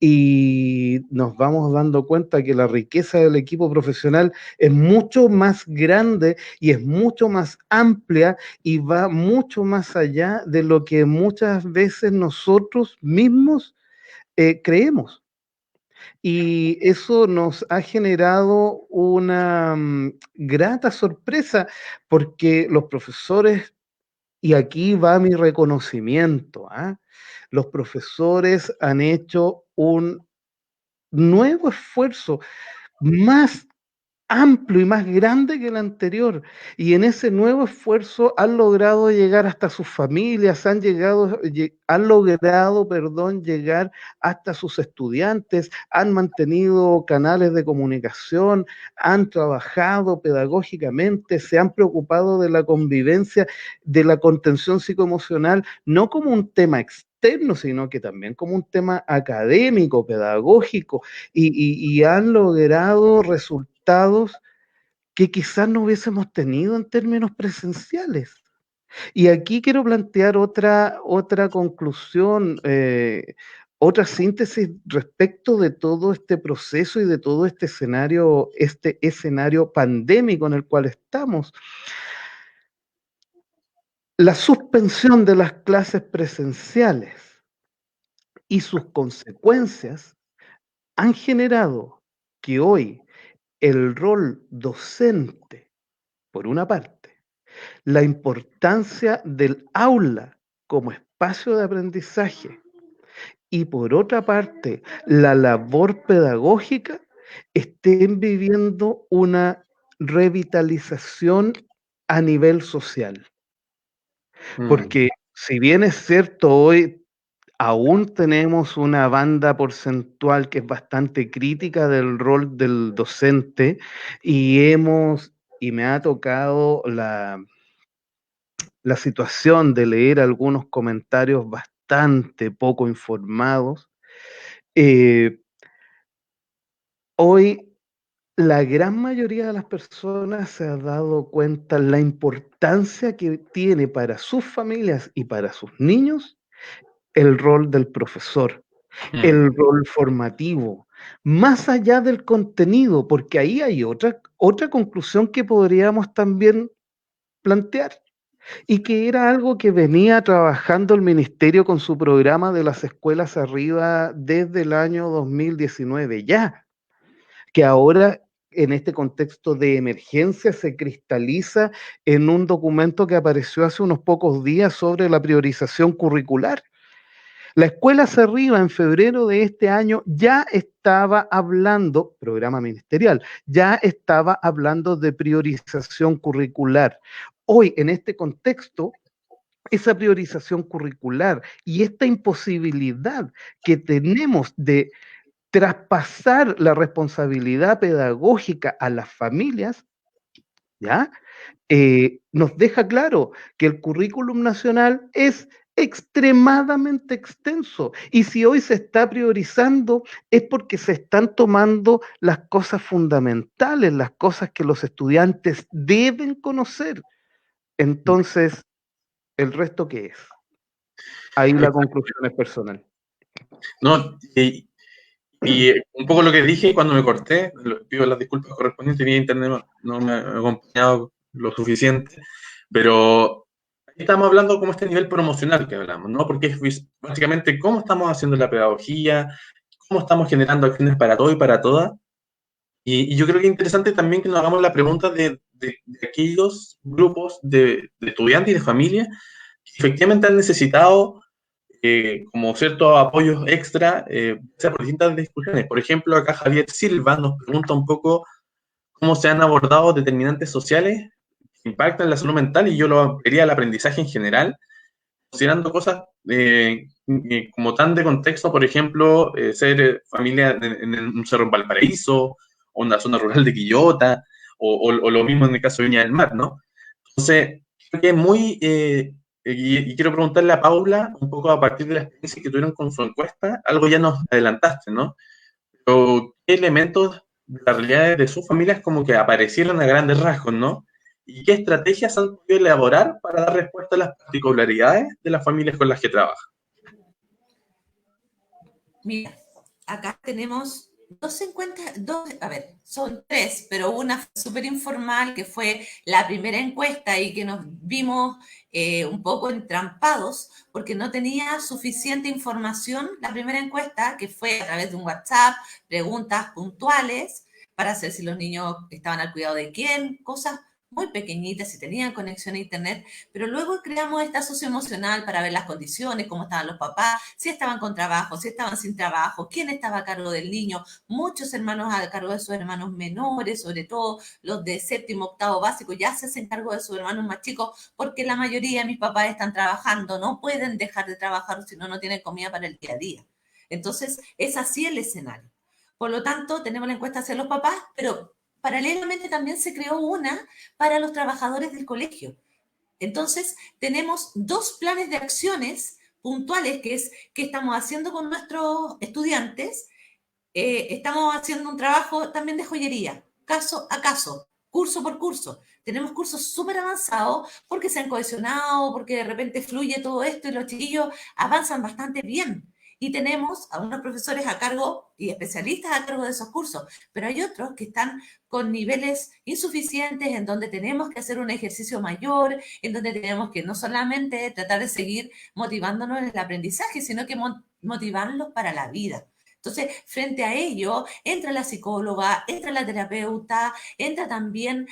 y nos vamos dando cuenta que la riqueza del equipo profesional es mucho más grande y es mucho más amplia y va mucho más allá de lo que muchas veces nosotros mismos creemos. Y eso nos ha generado una grata sorpresa, porque los profesores, y aquí va mi reconocimiento, ¿ah? Los profesores han hecho un nuevo esfuerzo más amplio y más grande que el anterior. Y en ese nuevo esfuerzo han logrado llegar hasta sus familias, han logrado, perdón, llegar hasta sus estudiantes, han mantenido canales de comunicación, han trabajado pedagógicamente, se han preocupado de la convivencia, de la contención psicoemocional, no como un tema externo, sino que también como un tema académico, pedagógico, y han logrado resultados que quizás no hubiésemos tenido en términos presenciales. Y aquí quiero plantear otra conclusión, otra síntesis respecto de todo este proceso y de todo este escenario pandémico en el cual estamos. La suspensión de las clases presenciales y sus consecuencias han generado que hoy el rol docente, por una parte, la importancia del aula como espacio de aprendizaje, y por otra parte, la labor pedagógica, estén viviendo una revitalización a nivel social. Porque si bien es cierto, hoy aún tenemos una banda porcentual que es bastante crítica del rol del docente, y me ha tocado la situación de leer algunos comentarios bastante poco informados. Hoy la gran mayoría de las personas se ha dado cuenta la importancia que tiene para sus familias y para sus niños el rol del profesor, el rol formativo, más allá del contenido, porque ahí hay otra conclusión que podríamos también plantear, y que era algo que venía trabajando el ministerio con su programa de las escuelas arriba desde el año 2019 ya, que ahora en este contexto de emergencia se cristaliza en un documento que apareció hace unos pocos días sobre la priorización curricular. La escuela hacia arriba en febrero de este año ya estaba hablando, programa ministerial, ya estaba hablando de priorización curricular. Hoy, en este contexto, esa priorización curricular y esta imposibilidad que tenemos de traspasar la responsabilidad pedagógica a las familias, ¿ya? Nos deja claro que el currículum nacional es extremadamente extenso, y si hoy se está priorizando es porque se están tomando las cosas fundamentales, las cosas que los estudiantes deben conocer. Entonces, ¿el resto qué es? Ahí la conclusión es personal. No, y un poco lo que dije cuando me corté, pido las disculpas correspondientes, mi internet no me ha acompañado lo suficiente, pero estamos hablando como este nivel promocional que hablamos, ¿no? Porque es básicamente cómo estamos haciendo la pedagogía, cómo estamos generando acciones para todo y para todas. Y yo creo que es interesante también que nos hagamos la pregunta de aquellos grupos de estudiantes y de familias que efectivamente han necesitado como ciertos apoyos extra, sea por distintas discusiones. Por ejemplo, acá Javier Silva nos pregunta un poco cómo se han abordado determinantes sociales que impactan la salud mental, y yo lo vería el aprendizaje en general, considerando cosas como tan de contexto, por ejemplo, ser familia en un cerro en Valparaíso, o en la zona rural de Quillota, o lo mismo en el caso de Viña del Mar, ¿no? Entonces, creo que es muy y quiero preguntarle a Paula, un poco a partir de la experiencia que tuvieron con su encuesta, algo ya nos adelantaste, ¿no? Pero, ¿qué elementos de la realidad de sus familias como que aparecieron a grandes rasgos, ¿no? ¿Y qué estrategias han podido elaborar para dar respuesta a las particularidades de las familias con las que trabajan? Mira, acá tenemos dos encuestas, a ver, son tres, pero una fue súper informal, que fue la primera encuesta y que nos vimos un poco entrampados porque no tenía suficiente información la primera encuesta, que fue a través de un WhatsApp, preguntas puntuales para saber si los niños estaban al cuidado de quién, cosas muy pequeñitas, si tenían conexión a internet, pero luego creamos esta socioemocional para ver las condiciones, cómo estaban los papás, si estaban con trabajo, si estaban sin trabajo, quién estaba a cargo del niño, muchos hermanos a cargo de sus hermanos menores, sobre todo los de séptimo, octavo básico, ya se hacen cargo de sus hermanos más chicos, porque la mayoría de mis papás están trabajando, no pueden dejar de trabajar, si no, no tienen comida para el día a día. Entonces, es así el escenario. Por lo tanto, tenemos la encuesta hacia los papás, pero paralelamente también se creó una para los trabajadores del colegio. Entonces, tenemos dos planes de acciones puntuales, que es qué estamos haciendo con nuestros estudiantes. Estamos haciendo un trabajo también de joyería, caso a caso, curso por curso. Tenemos cursos súper avanzados porque se han cohesionado, porque de repente fluye todo esto y los chiquillos avanzan bastante bien. Y tenemos a unos profesores a cargo y especialistas a cargo de esos cursos, pero hay otros que están con niveles insuficientes, en donde tenemos que hacer un ejercicio mayor, en donde tenemos que no solamente tratar de seguir motivándonos en el aprendizaje, sino que motivarlos para la vida. Entonces, frente a ello, entra la psicóloga, entra la terapeuta, entra también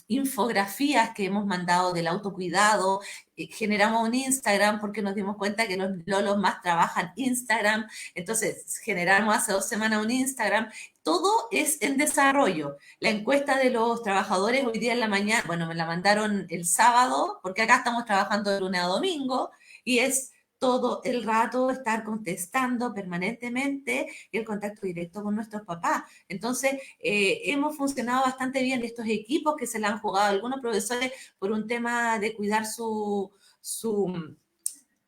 infografías que hemos mandado del autocuidado, generamos un Instagram porque nos dimos cuenta que los lolos más trabajan Instagram, entonces generamos hace 2 semanas un Instagram. Todo es en desarrollo. La encuesta de los trabajadores hoy día en la mañana, bueno, me la mandaron el sábado, porque acá estamos trabajando de lunes a domingo, y es todo el rato estar contestando permanentemente y el contacto directo con nuestros papás. Entonces, hemos funcionado bastante bien estos equipos que se le han jugado a algunos profesores por un tema de cuidar su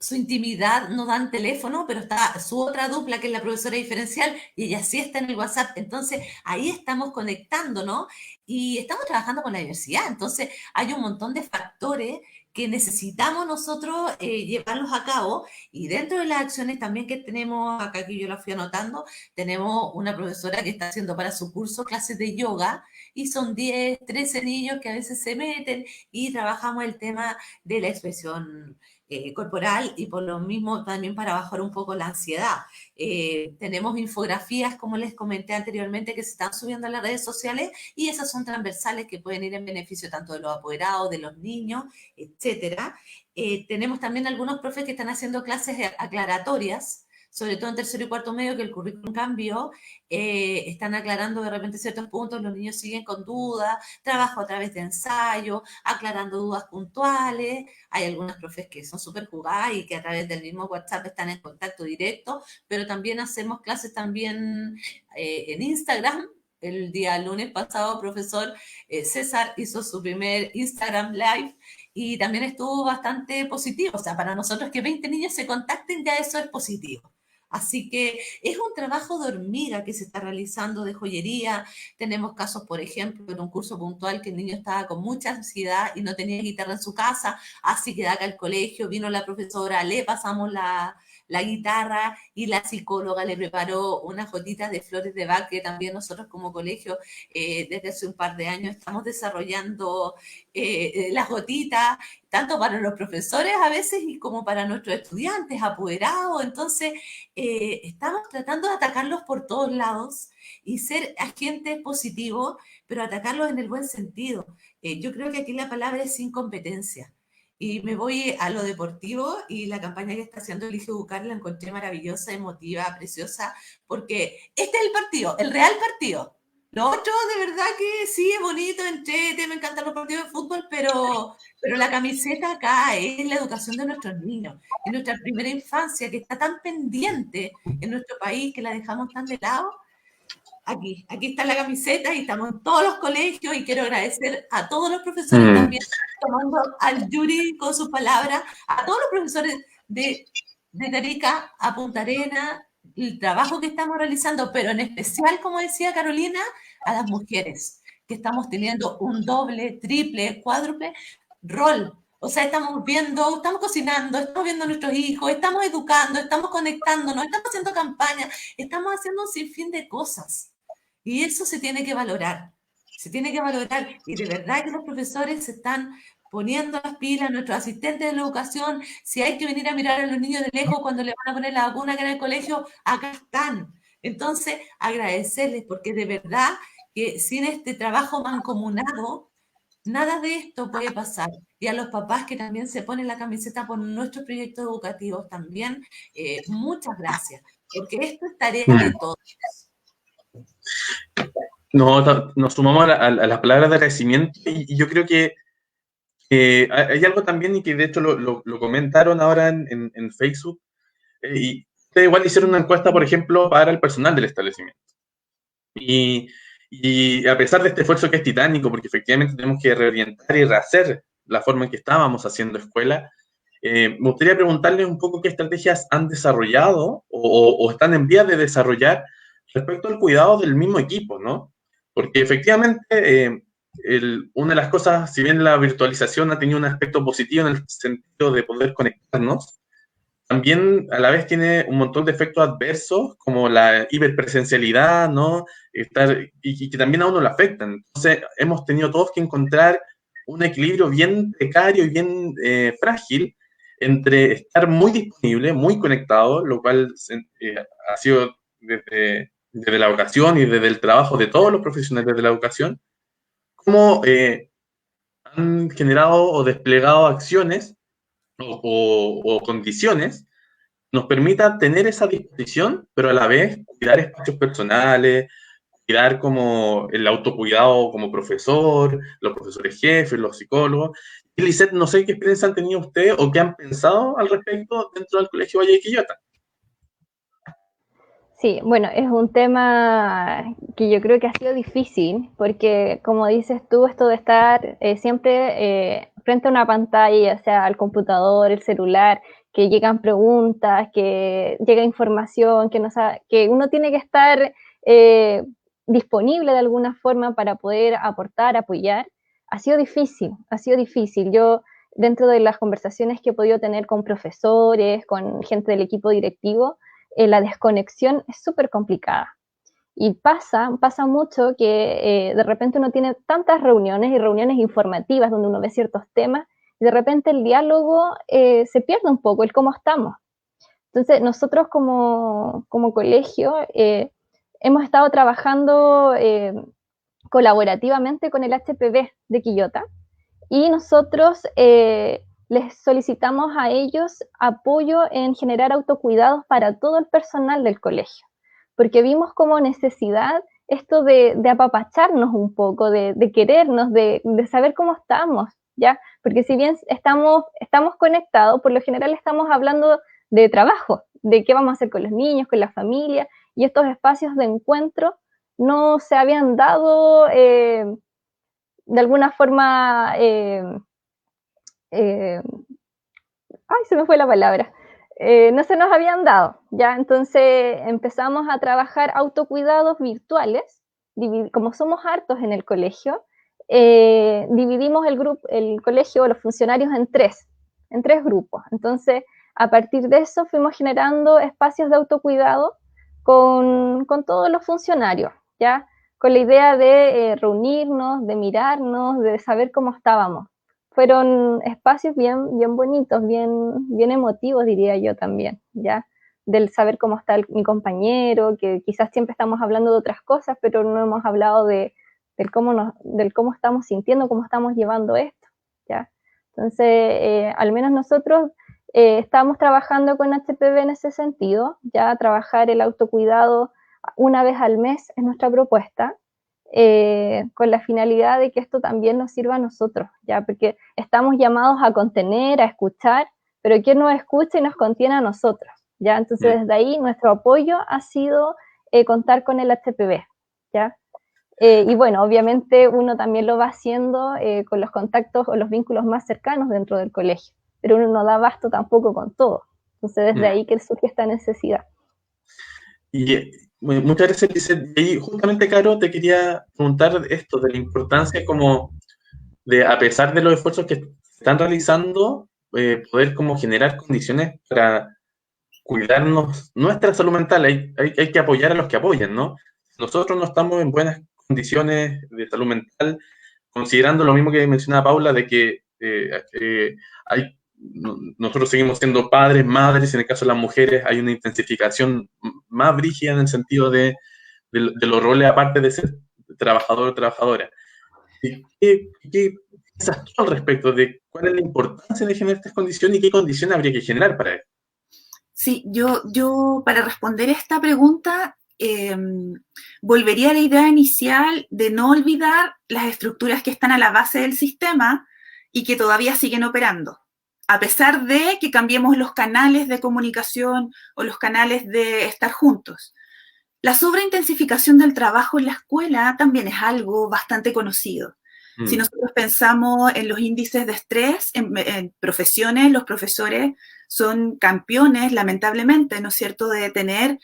intimidad, no dan teléfono, pero está su otra dupla, que es la profesora diferencial, y ella sí está en el WhatsApp. Entonces, ahí estamos conectándonos y estamos trabajando con la diversidad. Entonces, hay un montón de factores que necesitamos nosotros llevarlos a cabo, y dentro de las acciones también que tenemos, acá que yo las fui anotando, tenemos una profesora que está haciendo para su curso clases de yoga, y son 10, 13 niños que a veces se meten, y trabajamos el tema de la expresión corporal, y por lo mismo también para bajar un poco la ansiedad. Tenemos infografías, como les comenté anteriormente, que se están subiendo a las redes sociales, y esas son transversales que pueden ir en beneficio tanto de los apoderados, de los niños, etcétera. Tenemos también algunos profes que están haciendo clases aclaratorias, sobre todo en tercero y cuarto medio, que el currículum cambió, están aclarando de repente ciertos puntos, los niños siguen con dudas, trabajo a través de ensayo, aclarando dudas puntuales. Hay algunas profes que son súper jugadas y que a través del mismo WhatsApp están en contacto directo, pero también hacemos clases también en Instagram. El día lunes pasado, profesor César hizo su primer Instagram Live, y también estuvo bastante positivo. O sea, para nosotros que 20 niños se contacten, ya eso es positivo. Así que es un trabajo de hormiga que se está realizando de joyería. Tenemos casos, por ejemplo, en un curso puntual, que el niño estaba con mucha ansiedad y no tenía guitarra en su casa, así que de acá al colegio vino la profesora, le pasamos la guitarra, y la psicóloga le preparó unas gotitas de flores de Bach, que también nosotros como colegio desde hace un par de años estamos desarrollando las gotitas, tanto para los profesores a veces y como para nuestros estudiantes, apoderados. Entonces, estamos tratando de atacarlos por todos lados y ser agentes positivos, pero atacarlos en el buen sentido. Yo creo que aquí la palabra es incompetencia. Y me voy a lo deportivo, y la campaña que está haciendo Elige Educar la encontré maravillosa, emotiva, preciosa, porque este es el partido, el real partido. Lo otro, de verdad que sí, es bonito, entrete, me encantan los partidos de fútbol, pero la camiseta acá es la educación de nuestros niños, y nuestra primera infancia, que está tan pendiente en nuestro país, que la dejamos tan de lado. aquí está la camiseta y estamos en todos los colegios y quiero agradecer a todos los profesores también, tomando al Yuri con sus palabras, a todos los profesores de Arica a Punta Arenas, el trabajo que estamos realizando, pero en especial, como decía Carolina, a las mujeres, que estamos teniendo un doble, triple, cuádruple rol. O sea, estamos viendo, estamos cocinando, estamos viendo a nuestros hijos, estamos educando, estamos conectándonos, estamos haciendo campañas, estamos haciendo un sinfín de cosas. Y eso se tiene que valorar. Se tiene que valorar. Y de verdad que los profesores se están poniendo las pilas, nuestros asistentes de la educación, si hay que venir a mirar a los niños de lejos cuando le van a poner la vacuna acá en el colegio, acá están. Entonces, agradecerles, porque de verdad que sin este trabajo mancomunado, nada de esto puede pasar. Y a los papás que también se ponen la camiseta por nuestros proyectos educativos también, muchas gracias, porque esto es tarea de todos. Nos sumamos a las palabras de agradecimiento y yo creo que hay algo también y que de hecho lo comentaron ahora en Facebook y ustedes igual hicieron una encuesta, por ejemplo, para el personal del establecimiento. Y a pesar de este esfuerzo que es titánico, porque efectivamente tenemos que reorientar y rehacer la forma en que estábamos haciendo escuela, me gustaría preguntarles un poco qué estrategias han desarrollado o están en vías de desarrollar respecto al cuidado del mismo equipo, ¿no? Porque efectivamente una de las cosas, si bien la virtualización ha tenido un aspecto positivo en el sentido de poder conectarnos, también a la vez tiene un montón de efectos adversos, como la hiperpresencialidad, ¿no? Y que también a uno le afectan. Entonces, hemos tenido todos que encontrar un equilibrio bien precario y bien frágil entre estar muy disponible, muy conectado, lo cual ha sido desde la educación y desde el trabajo de todos los profesionales de la educación, como han generado o desplegado acciones o condiciones nos permita tener esa disposición, pero a la vez cuidar espacios personales, cuidar como el autocuidado como profesor, los profesores jefes, los psicólogos. Y Lisette, no sé qué experiencia han tenido ustedes o qué han pensado al respecto dentro del Colegio Valle de Quillota. Sí, bueno, es un tema que yo creo que ha sido difícil, porque como dices tú, esto de estar siempre frente a una pantalla, ya sea al computador, el celular, que llegan preguntas, que llega información, que uno tiene que estar disponible de alguna forma para poder aportar, apoyar, ha sido difícil. Yo, dentro de las conversaciones que he podido tener con profesores, con gente del equipo directivo, la desconexión es súper complicada. Y pasa mucho que de repente uno tiene tantas reuniones y reuniones informativas donde uno ve ciertos temas y de repente el diálogo se pierde un poco, el cómo estamos. Entonces nosotros como colegio hemos estado trabajando colaborativamente con el HPV de Quillota y nosotros les solicitamos a ellos apoyo en generar autocuidados para todo el personal del colegio, porque vimos como necesidad esto de apapacharnos un poco, de querernos, de saber cómo estamos, ¿ya? Porque si bien estamos conectados, por lo general estamos hablando de trabajo, de qué vamos a hacer con los niños, con la familia, y estos espacios de encuentro no se habían dado de alguna forma, se me fue la palabra, no se nos habían dado, ¿ya? Entonces empezamos a trabajar autocuidados virtuales, como somos hartos en el colegio, dividimos el colegio, los funcionarios en tres grupos. Entonces, a partir de eso fuimos generando espacios de autocuidado con todos los funcionarios, ¿ya? Con la idea de reunirnos, de mirarnos, de saber cómo estábamos. Fueron espacios bien bonitos, bien emotivos, diría yo también, ¿ya? Del saber cómo está mi compañero, que quizás siempre estamos hablando de otras cosas, pero no hemos hablado del cómo estamos sintiendo, cómo estamos llevando esto, ¿ya? Entonces, al menos nosotros estamos trabajando con HPV en ese sentido, ya trabajar el autocuidado una vez al mes es nuestra propuesta, con la finalidad de que esto también nos sirva a nosotros, ya, porque estamos llamados a contener, a escuchar, pero ¿quién nos escucha y nos contiene a nosotros? Ya, entonces desde ahí nuestro apoyo ha sido contar con el HPV, ¿ya? Y bueno, obviamente uno también lo va haciendo con los contactos o los vínculos más cercanos dentro del colegio, pero uno no da abasto tampoco con todo. Entonces, desde ahí que surge esta necesidad. Y muchas gracias, Lizeth. Y justamente, Caro, te quería preguntar esto, de la importancia como de, a pesar de los esfuerzos que se están realizando, poder como generar condiciones para cuidarnos nuestra salud mental. Hay que apoyar a los que apoyan, ¿no? Nosotros no estamos en buenas condiciones de salud mental, considerando lo mismo que mencionaba Paula, de que nosotros seguimos siendo padres, madres, en el caso de las mujeres hay una intensificación más brígida en el sentido de los roles, aparte de ser trabajador o trabajadora. ¿Qué piensas tú al respecto de cuál es la importancia de generar estas condiciones y qué condiciones habría que generar para eso? Sí, yo para responder esta pregunta volvería a la idea inicial de no olvidar las estructuras que están a la base del sistema y que todavía siguen operando, a pesar de que cambiemos los canales de comunicación o los canales de estar juntos. La sobreintensificación del trabajo en la escuela también es algo bastante conocido. Si nosotros pensamos en los índices de estrés en profesiones, los profesores son campeones, lamentablemente, ¿no es cierto?, de tener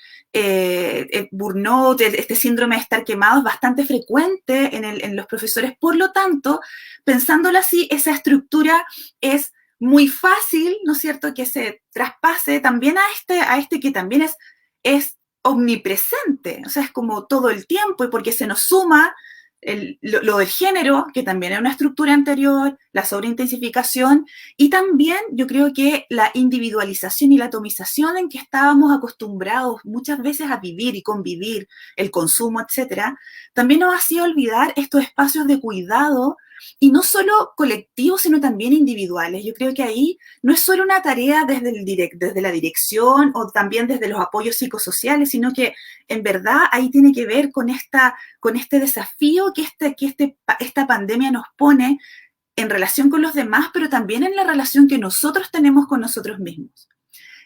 burnout, este síndrome de estar quemado es bastante frecuente en los profesores. Por lo tanto, pensándolo así, esa estructura es muy fácil, ¿no es cierto?, que se traspase también a este que también es omnipresente, o sea, es como todo el tiempo, y porque se nos suma lo del género, que también es una estructura anterior, la sobreintensificación, y también yo creo que la individualización y la atomización en que estábamos acostumbrados muchas veces a vivir y convivir, el consumo, etcétera, también nos hacía olvidar estos espacios de cuidado, y no solo colectivos, sino también individuales. Yo creo que ahí no es solo una tarea desde la dirección o también desde los apoyos psicosociales, sino que en verdad ahí tiene que ver con este desafío que esta pandemia nos pone en relación con los demás, pero también en la relación que nosotros tenemos con nosotros mismos.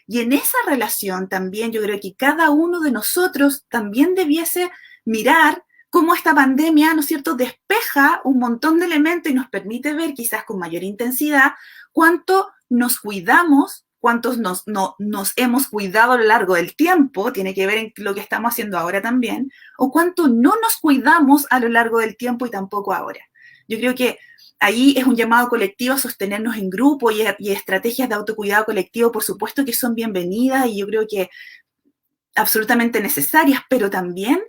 Y en esa relación también yo creo que cada uno de nosotros también debiese mirar cómo esta pandemia, ¿no es cierto?, despeja un montón de elementos y nos permite ver quizás con mayor intensidad cuánto nos cuidamos, cuántos nos hemos cuidado a lo largo del tiempo, tiene que ver en lo que estamos haciendo ahora también, o cuánto no nos cuidamos a lo largo del tiempo y tampoco ahora. Yo creo que ahí es un llamado colectivo a sostenernos en grupo y estrategias de autocuidado colectivo, por supuesto que son bienvenidas y yo creo que absolutamente necesarias, pero también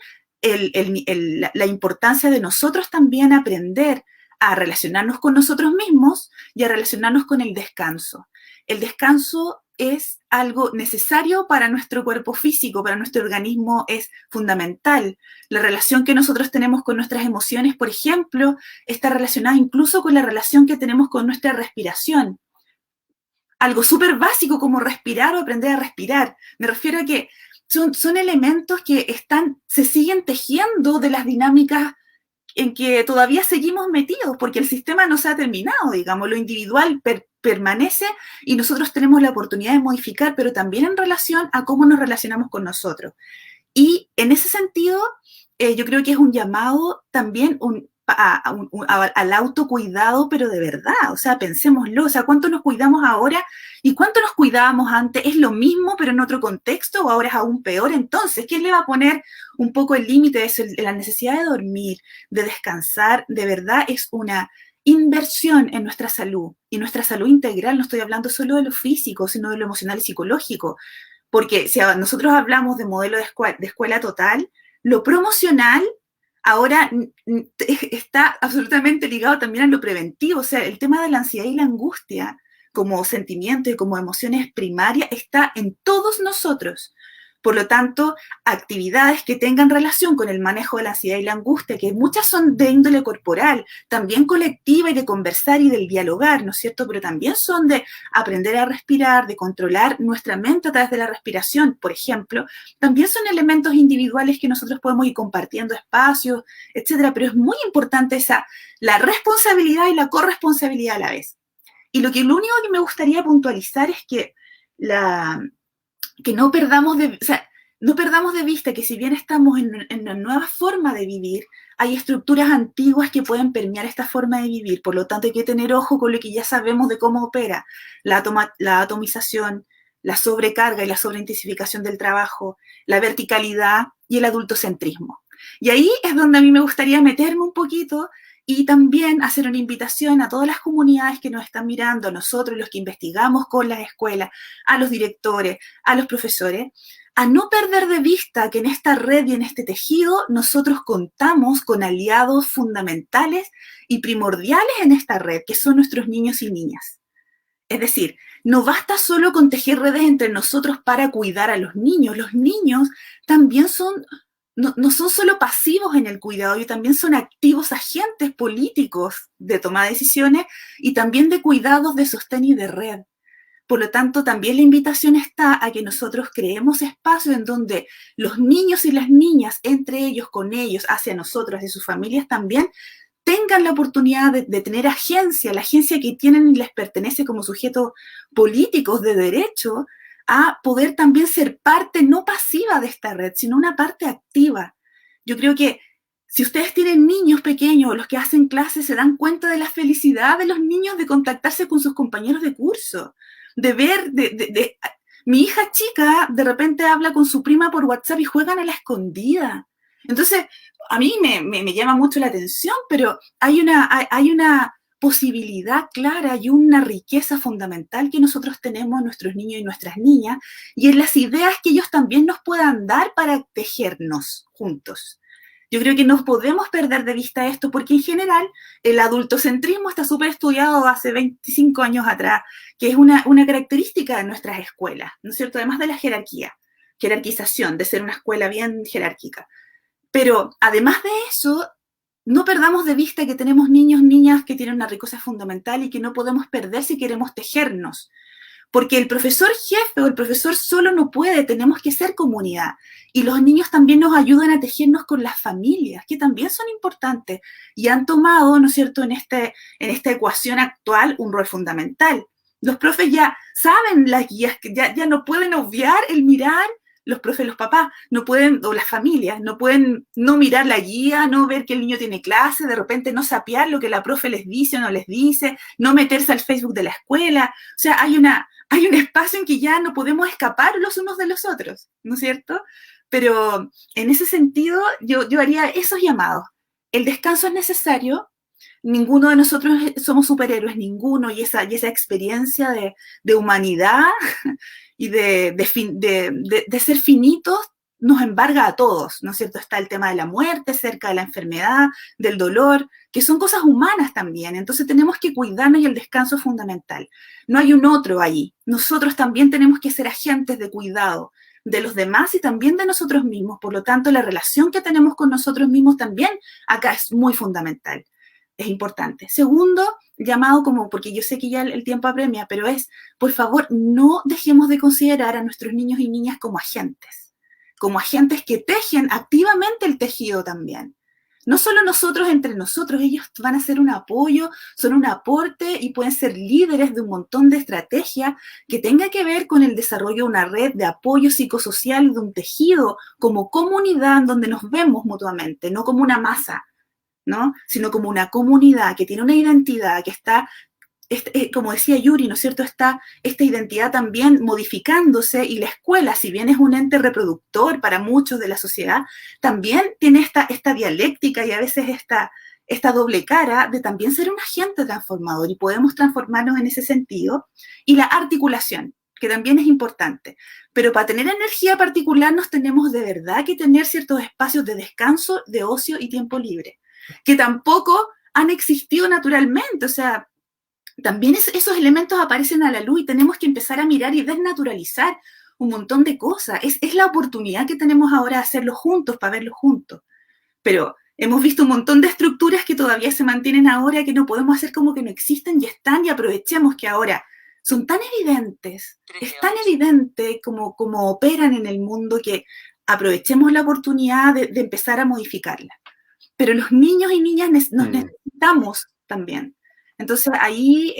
la importancia de nosotros también aprender a relacionarnos con nosotros mismos y a relacionarnos con el descanso. El descanso es algo necesario para nuestro cuerpo físico, para nuestro organismo es fundamental. La relación que nosotros tenemos con nuestras emociones, por ejemplo, está relacionada incluso con la relación que tenemos con nuestra respiración. Algo súper básico como respirar o aprender a respirar. Me refiero a que son elementos que se siguen tejiendo de las dinámicas en que todavía seguimos metidos, porque el sistema no se ha terminado, digamos, lo individual permanece y nosotros tenemos la oportunidad de modificar, pero también en relación a cómo nos relacionamos con nosotros. Y en ese sentido, yo creo que es un llamado también al autocuidado, pero de verdad, o sea, pensémoslo, o sea, ¿cuánto nos cuidamos ahora y cuánto nos cuidábamos antes? ¿Es lo mismo, pero en otro contexto, o ahora es aún peor? Entonces, ¿quién le va a poner un poco el límite de eso? La necesidad de dormir, de descansar, de verdad es una inversión en nuestra salud, y nuestra salud integral, no estoy hablando solo de lo físico, sino de lo emocional y psicológico, porque si nosotros hablamos de modelo de escuela total, lo promocional ahora está absolutamente ligado también a lo preventivo, o sea, el tema de la ansiedad y la angustia como sentimiento y como emociones primarias está en todos nosotros. Por lo tanto, actividades que tengan relación con el manejo de la ansiedad y la angustia, que muchas son de índole corporal, también colectiva y de conversar y del dialogar, ¿no es cierto? Pero también son de aprender a respirar, de controlar nuestra mente a través de la respiración, por ejemplo. También son elementos individuales que nosotros podemos ir compartiendo espacios, etcétera. Pero es muy importante la responsabilidad y la corresponsabilidad a la vez. Y lo único que me gustaría puntualizar es que no perdamos o sea, no perdamos de vista que si bien estamos en una nueva forma de vivir, hay estructuras antiguas que pueden permear esta forma de vivir. Por lo tanto, hay que tener ojo con lo que ya sabemos de cómo opera la atomización, la sobrecarga y la sobreintensificación del trabajo, la verticalidad y el adultocentrismo. Y ahí es donde a mí me gustaría meterme un poquito y también hacer una invitación a todas las comunidades que nos están mirando, a nosotros, los que investigamos con las escuelas, a los directores, a los profesores, a no perder de vista que en esta red y en este tejido nosotros contamos con aliados fundamentales y primordiales en esta red, que son nuestros niños y niñas. Es decir, no basta solo con tejer redes entre nosotros para cuidar a los niños también no son solo pasivos en el cuidado, ellos también son activos agentes políticos de toma de decisiones y también de cuidados de sostén y de red. Por lo tanto, también la invitación está a que nosotros creemos espacios en donde los niños y las niñas, entre ellos, con ellos, hacia nosotros, hacia sus familias también, tengan la oportunidad de tener agencia, la agencia que tienen y les pertenece como sujetos políticos de derecho, a poder también ser parte no pasiva de esta red, sino una parte activa. Yo creo que si ustedes tienen niños pequeños o los que hacen clases, se dan cuenta de la felicidad de los niños de contactarse con sus compañeros de curso, de ver, mi hija chica de repente habla con su prima por WhatsApp y juegan a la escondida. Entonces, a mí me llama mucho la atención, pero hay una posibilidad clara y una riqueza fundamental que nosotros tenemos, nuestros niños y nuestras niñas, y en las ideas que ellos también nos puedan dar para tejernos juntos. Yo creo que no podemos perder de vista esto, porque en general el adultocentrismo está súper estudiado hace 25 años atrás, que es una característica de nuestras escuelas, ¿no es cierto? Además de la jerarquización, de ser una escuela bien jerárquica. Pero además de eso, no perdamos de vista que tenemos niños, niñas que tienen una riqueza fundamental y que no podemos perder si queremos tejernos. Porque el profesor jefe o el profesor solo no puede, tenemos que ser comunidad. Y los niños también nos ayudan a tejernos con las familias, que también son importantes y han tomado, ¿no es cierto?, en esta ecuación actual un rol fundamental. Los profes ya saben las guías, que ya no pueden obviar el mirar. Los profes, los papás, no pueden, o las familias, no pueden no mirar la guía, no ver que el niño tiene clase, de repente no sapear lo que la profe les dice o no les dice, no meterse al Facebook de la escuela. O sea, hay un espacio en que ya no podemos escapar los unos de los otros, ¿no es cierto? Pero en ese sentido, yo haría esos llamados. El descanso es necesario. Ninguno de nosotros somos superhéroes, ninguno, y esa experiencia de humanidad y de ser finitos nos embarga a todos, ¿no es cierto? Está el tema de la muerte, cerca de la enfermedad, del dolor, que son cosas humanas también. Entonces tenemos que cuidarnos y el descanso es fundamental. No hay un otro ahí. Nosotros también tenemos que ser agentes de cuidado de los demás y también de nosotros mismos. Por lo tanto, la relación que tenemos con nosotros mismos también acá es muy fundamental. Es importante. Segundo, llamado como, porque yo sé que ya el tiempo apremia, pero es, por favor, no dejemos de considerar a nuestros niños y niñas como agentes que tejen activamente el tejido también. No solo nosotros entre nosotros, ellos van a ser un apoyo, son un aporte y pueden ser líderes de un montón de estrategias que tenga que ver con el desarrollo de una red de apoyo psicosocial, de un tejido como comunidad en donde nos vemos mutuamente, no como una masa, ¿no? Sino como una comunidad que tiene una identidad, que está, como decía Yuri, ¿no es cierto?, está esta identidad también modificándose, y la escuela, si bien es un ente reproductor para muchos de la sociedad, también tiene esta dialéctica y a veces esta doble cara de también ser un agente transformador, y podemos transformarnos en ese sentido. Y la articulación, que también es importante. Pero para tener energía particular nos tenemos de verdad que tener ciertos espacios de descanso, de ocio y tiempo libre, que tampoco han existido naturalmente. O sea, también esos elementos aparecen a la luz y tenemos que empezar a mirar y desnaturalizar un montón de cosas. Es la oportunidad que tenemos ahora de hacerlo juntos, para verlo juntos. Pero hemos visto un montón de estructuras que todavía se mantienen ahora, que no podemos hacer como que no existen, y están, y aprovechemos que ahora son tan evidentes, es tan evidente como operan en el mundo, que aprovechemos la oportunidad de empezar a modificarla. Pero los niños y niñas nos necesitamos también. Entonces ahí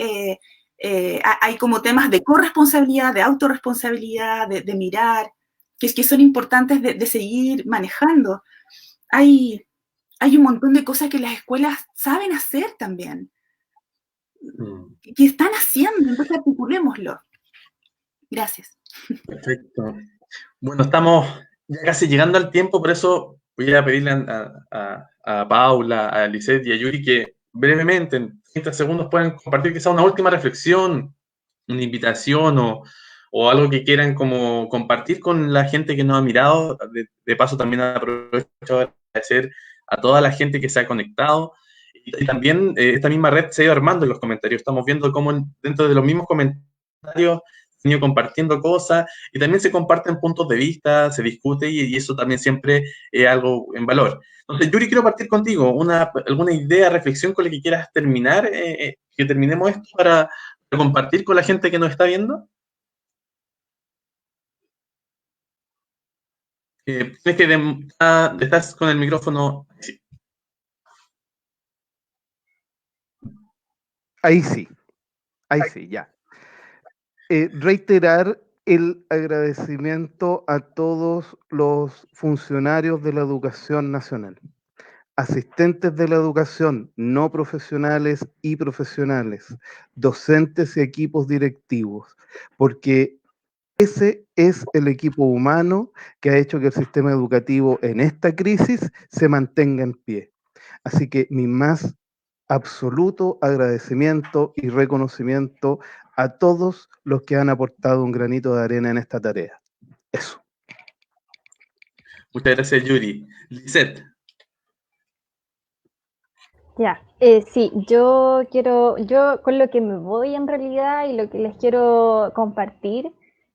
hay como temas de corresponsabilidad, de autorresponsabilidad, de mirar. que son importantes de seguir manejando. Hay un montón de cosas que las escuelas saben hacer también, que están haciendo, entonces articulémoslo. Gracias. Perfecto. Bueno, estamos ya casi llegando al tiempo, por eso voy a pedirle a Paula, a Lisette y a Yuri que brevemente, en 30 segundos, puedan compartir quizá una última reflexión, una invitación o algo que quieran como compartir con la gente que nos ha mirado. De paso, también aprovecho de agradecer a toda la gente que se ha conectado. Y también esta misma red se ha ido armando en los comentarios. Estamos viendo cómo dentro de los mismos comentarios se han ido compartiendo cosas y también se comparten puntos de vista, se discute y eso también siempre es algo en valor. Entonces, Yuri, quiero partir contigo. ¿Alguna idea, reflexión con la que quieras terminar? Que terminemos esto para compartir con la gente que nos está viendo. Tienes que estás con el micrófono. Sí. Ahí sí, ya. Reiterar el agradecimiento a todos los funcionarios de la educación nacional, asistentes de la educación no profesionales y profesionales, docentes y equipos directivos, porque ese es el equipo humano que ha hecho que el sistema educativo en esta crisis se mantenga en pie. Así que mi más absoluto agradecimiento y reconocimiento a todos los que han aportado un granito de arena en esta tarea. Eso. Muchas gracias, Yuri. Lisette. Ya, sí, yo con lo que me voy en realidad y lo que les quiero compartir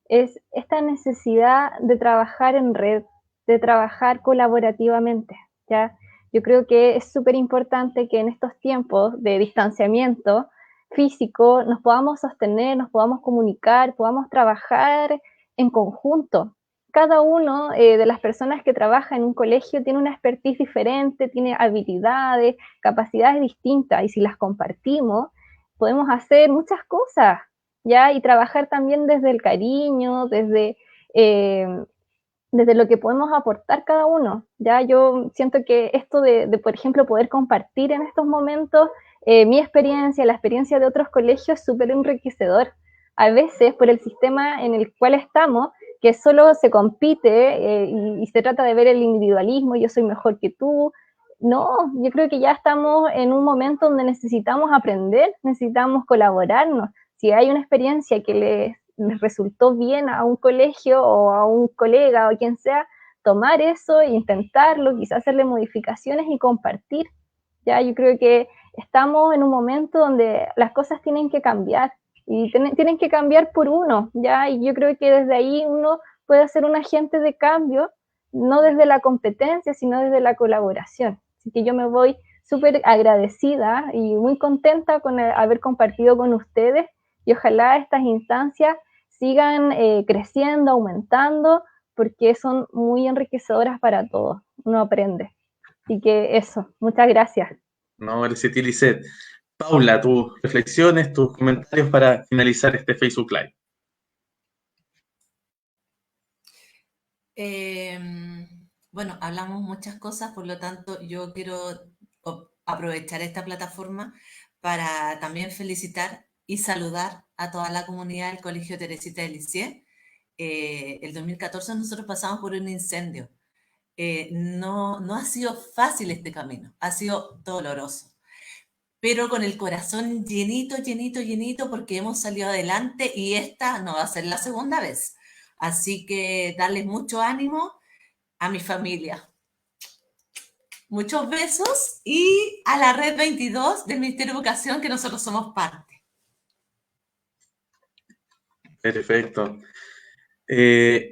es esta necesidad de trabajar en red, de trabajar colaborativamente, ¿ya? Yo creo que es súper importante que en estos tiempos de distanciamiento físico nos podamos sostener, nos podamos comunicar, podamos trabajar en conjunto. Cada uno de las personas que trabaja en un colegio tiene una expertise diferente, tiene habilidades, capacidades distintas, y si las compartimos, podemos hacer muchas cosas, ¿ya? Y trabajar también desde el cariño, desde lo que podemos aportar cada uno, ¿ya? Yo siento que esto por ejemplo, poder compartir en estos momentos mi experiencia, la experiencia de otros colegios, es súper enriquecedor. A veces, por el sistema en el cual estamos, que solo se compite y se trata de ver el individualismo, yo soy mejor que tú. No, yo creo que ya estamos en un momento donde necesitamos aprender, necesitamos colaborarnos. Si hay una experiencia que les resultó bien a un colegio o a un colega o quien sea, tomar eso e intentarlo, quizás hacerle modificaciones y compartir. Ya, yo creo que estamos en un momento donde las cosas tienen que cambiar y tienen que cambiar por uno, ¿ya? Y yo creo que desde ahí uno puede ser un agente de cambio, no desde la competencia, sino desde la colaboración. Así que yo me voy súper agradecida y muy contenta con haber compartido con ustedes, y ojalá estas instancias sigan creciendo, aumentando, porque son muy enriquecedoras para todos, uno aprende. Así que eso, muchas gracias. No, gracias a ti, Lisette. Paula, tus reflexiones, tus comentarios para finalizar este Facebook Live. Bueno, hablamos muchas cosas, por lo tanto yo quiero aprovechar esta plataforma para también felicitar y saludar a toda la comunidad del Colegio Teresita de Lisieux. El 2014 nosotros pasamos por un incendio. No ha sido fácil este camino, ha sido doloroso, pero con el corazón llenito, llenito, llenito, porque hemos salido adelante y esta no va a ser la segunda vez. Así que darles mucho ánimo a mi familia. Muchos besos y a la Red 22 del Ministerio de Educación, que nosotros somos parte. Perfecto.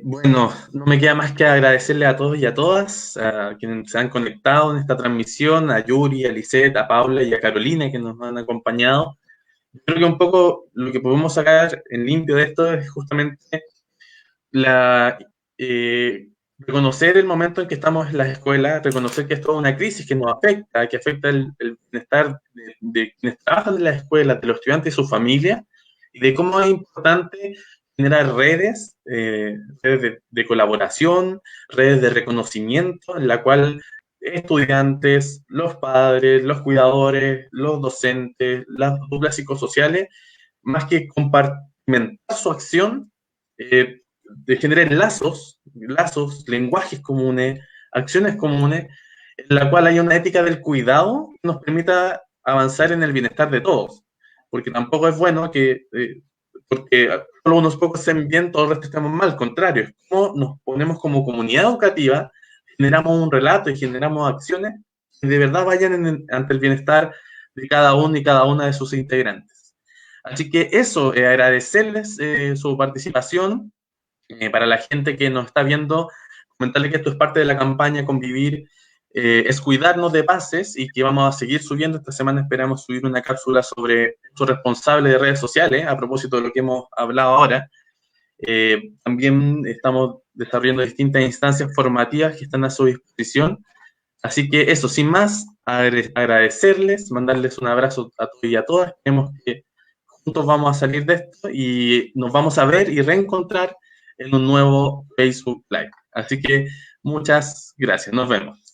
Bueno, no me queda más que agradecerle a todos y a todas, a quienes se han conectado en esta transmisión, a Yuri, a Lisette, a Paula y a Carolina que nos han acompañado. Creo que un poco lo que podemos sacar en limpio de esto es justamente reconocer el momento en que estamos en las escuelas, reconocer que es toda una crisis que nos afecta, que afecta el bienestar de quienes trabajan en las escuelas, de los estudiantes y sus familias, y de cómo es importante generar redes, redes de colaboración, redes de reconocimiento, en la cual estudiantes, los padres, los cuidadores, los docentes, las duplas psicosociales, más que compartimentar su acción, generen lazos, lenguajes comunes, acciones comunes, en la cual haya una ética del cuidado que nos permita avanzar en el bienestar de todos. Porque tampoco es bueno que, porque solo unos pocos estén bien, todos los restos estemos mal. Al contrario, es como nos ponemos como comunidad educativa, generamos un relato y generamos acciones que de verdad vayan ante el bienestar de cada uno y cada una de sus integrantes. Así que eso, agradecerles su participación. Para la gente que nos está viendo, comentarles que esto es parte de la campaña Convivir, es cuidarnos de pases, y que vamos a seguir subiendo. Esta semana esperamos subir una cápsula sobre uso responsable de redes sociales, a propósito de lo que hemos hablado ahora. También estamos desarrollando distintas instancias formativas que están a su disposición. Así que eso, sin más, agradecerles, mandarles un abrazo a todos y a todas. Esperemos que juntos vamos a salir de esto y nos vamos a ver y reencontrar en un nuevo Facebook Live. Así que muchas gracias. Nos vemos.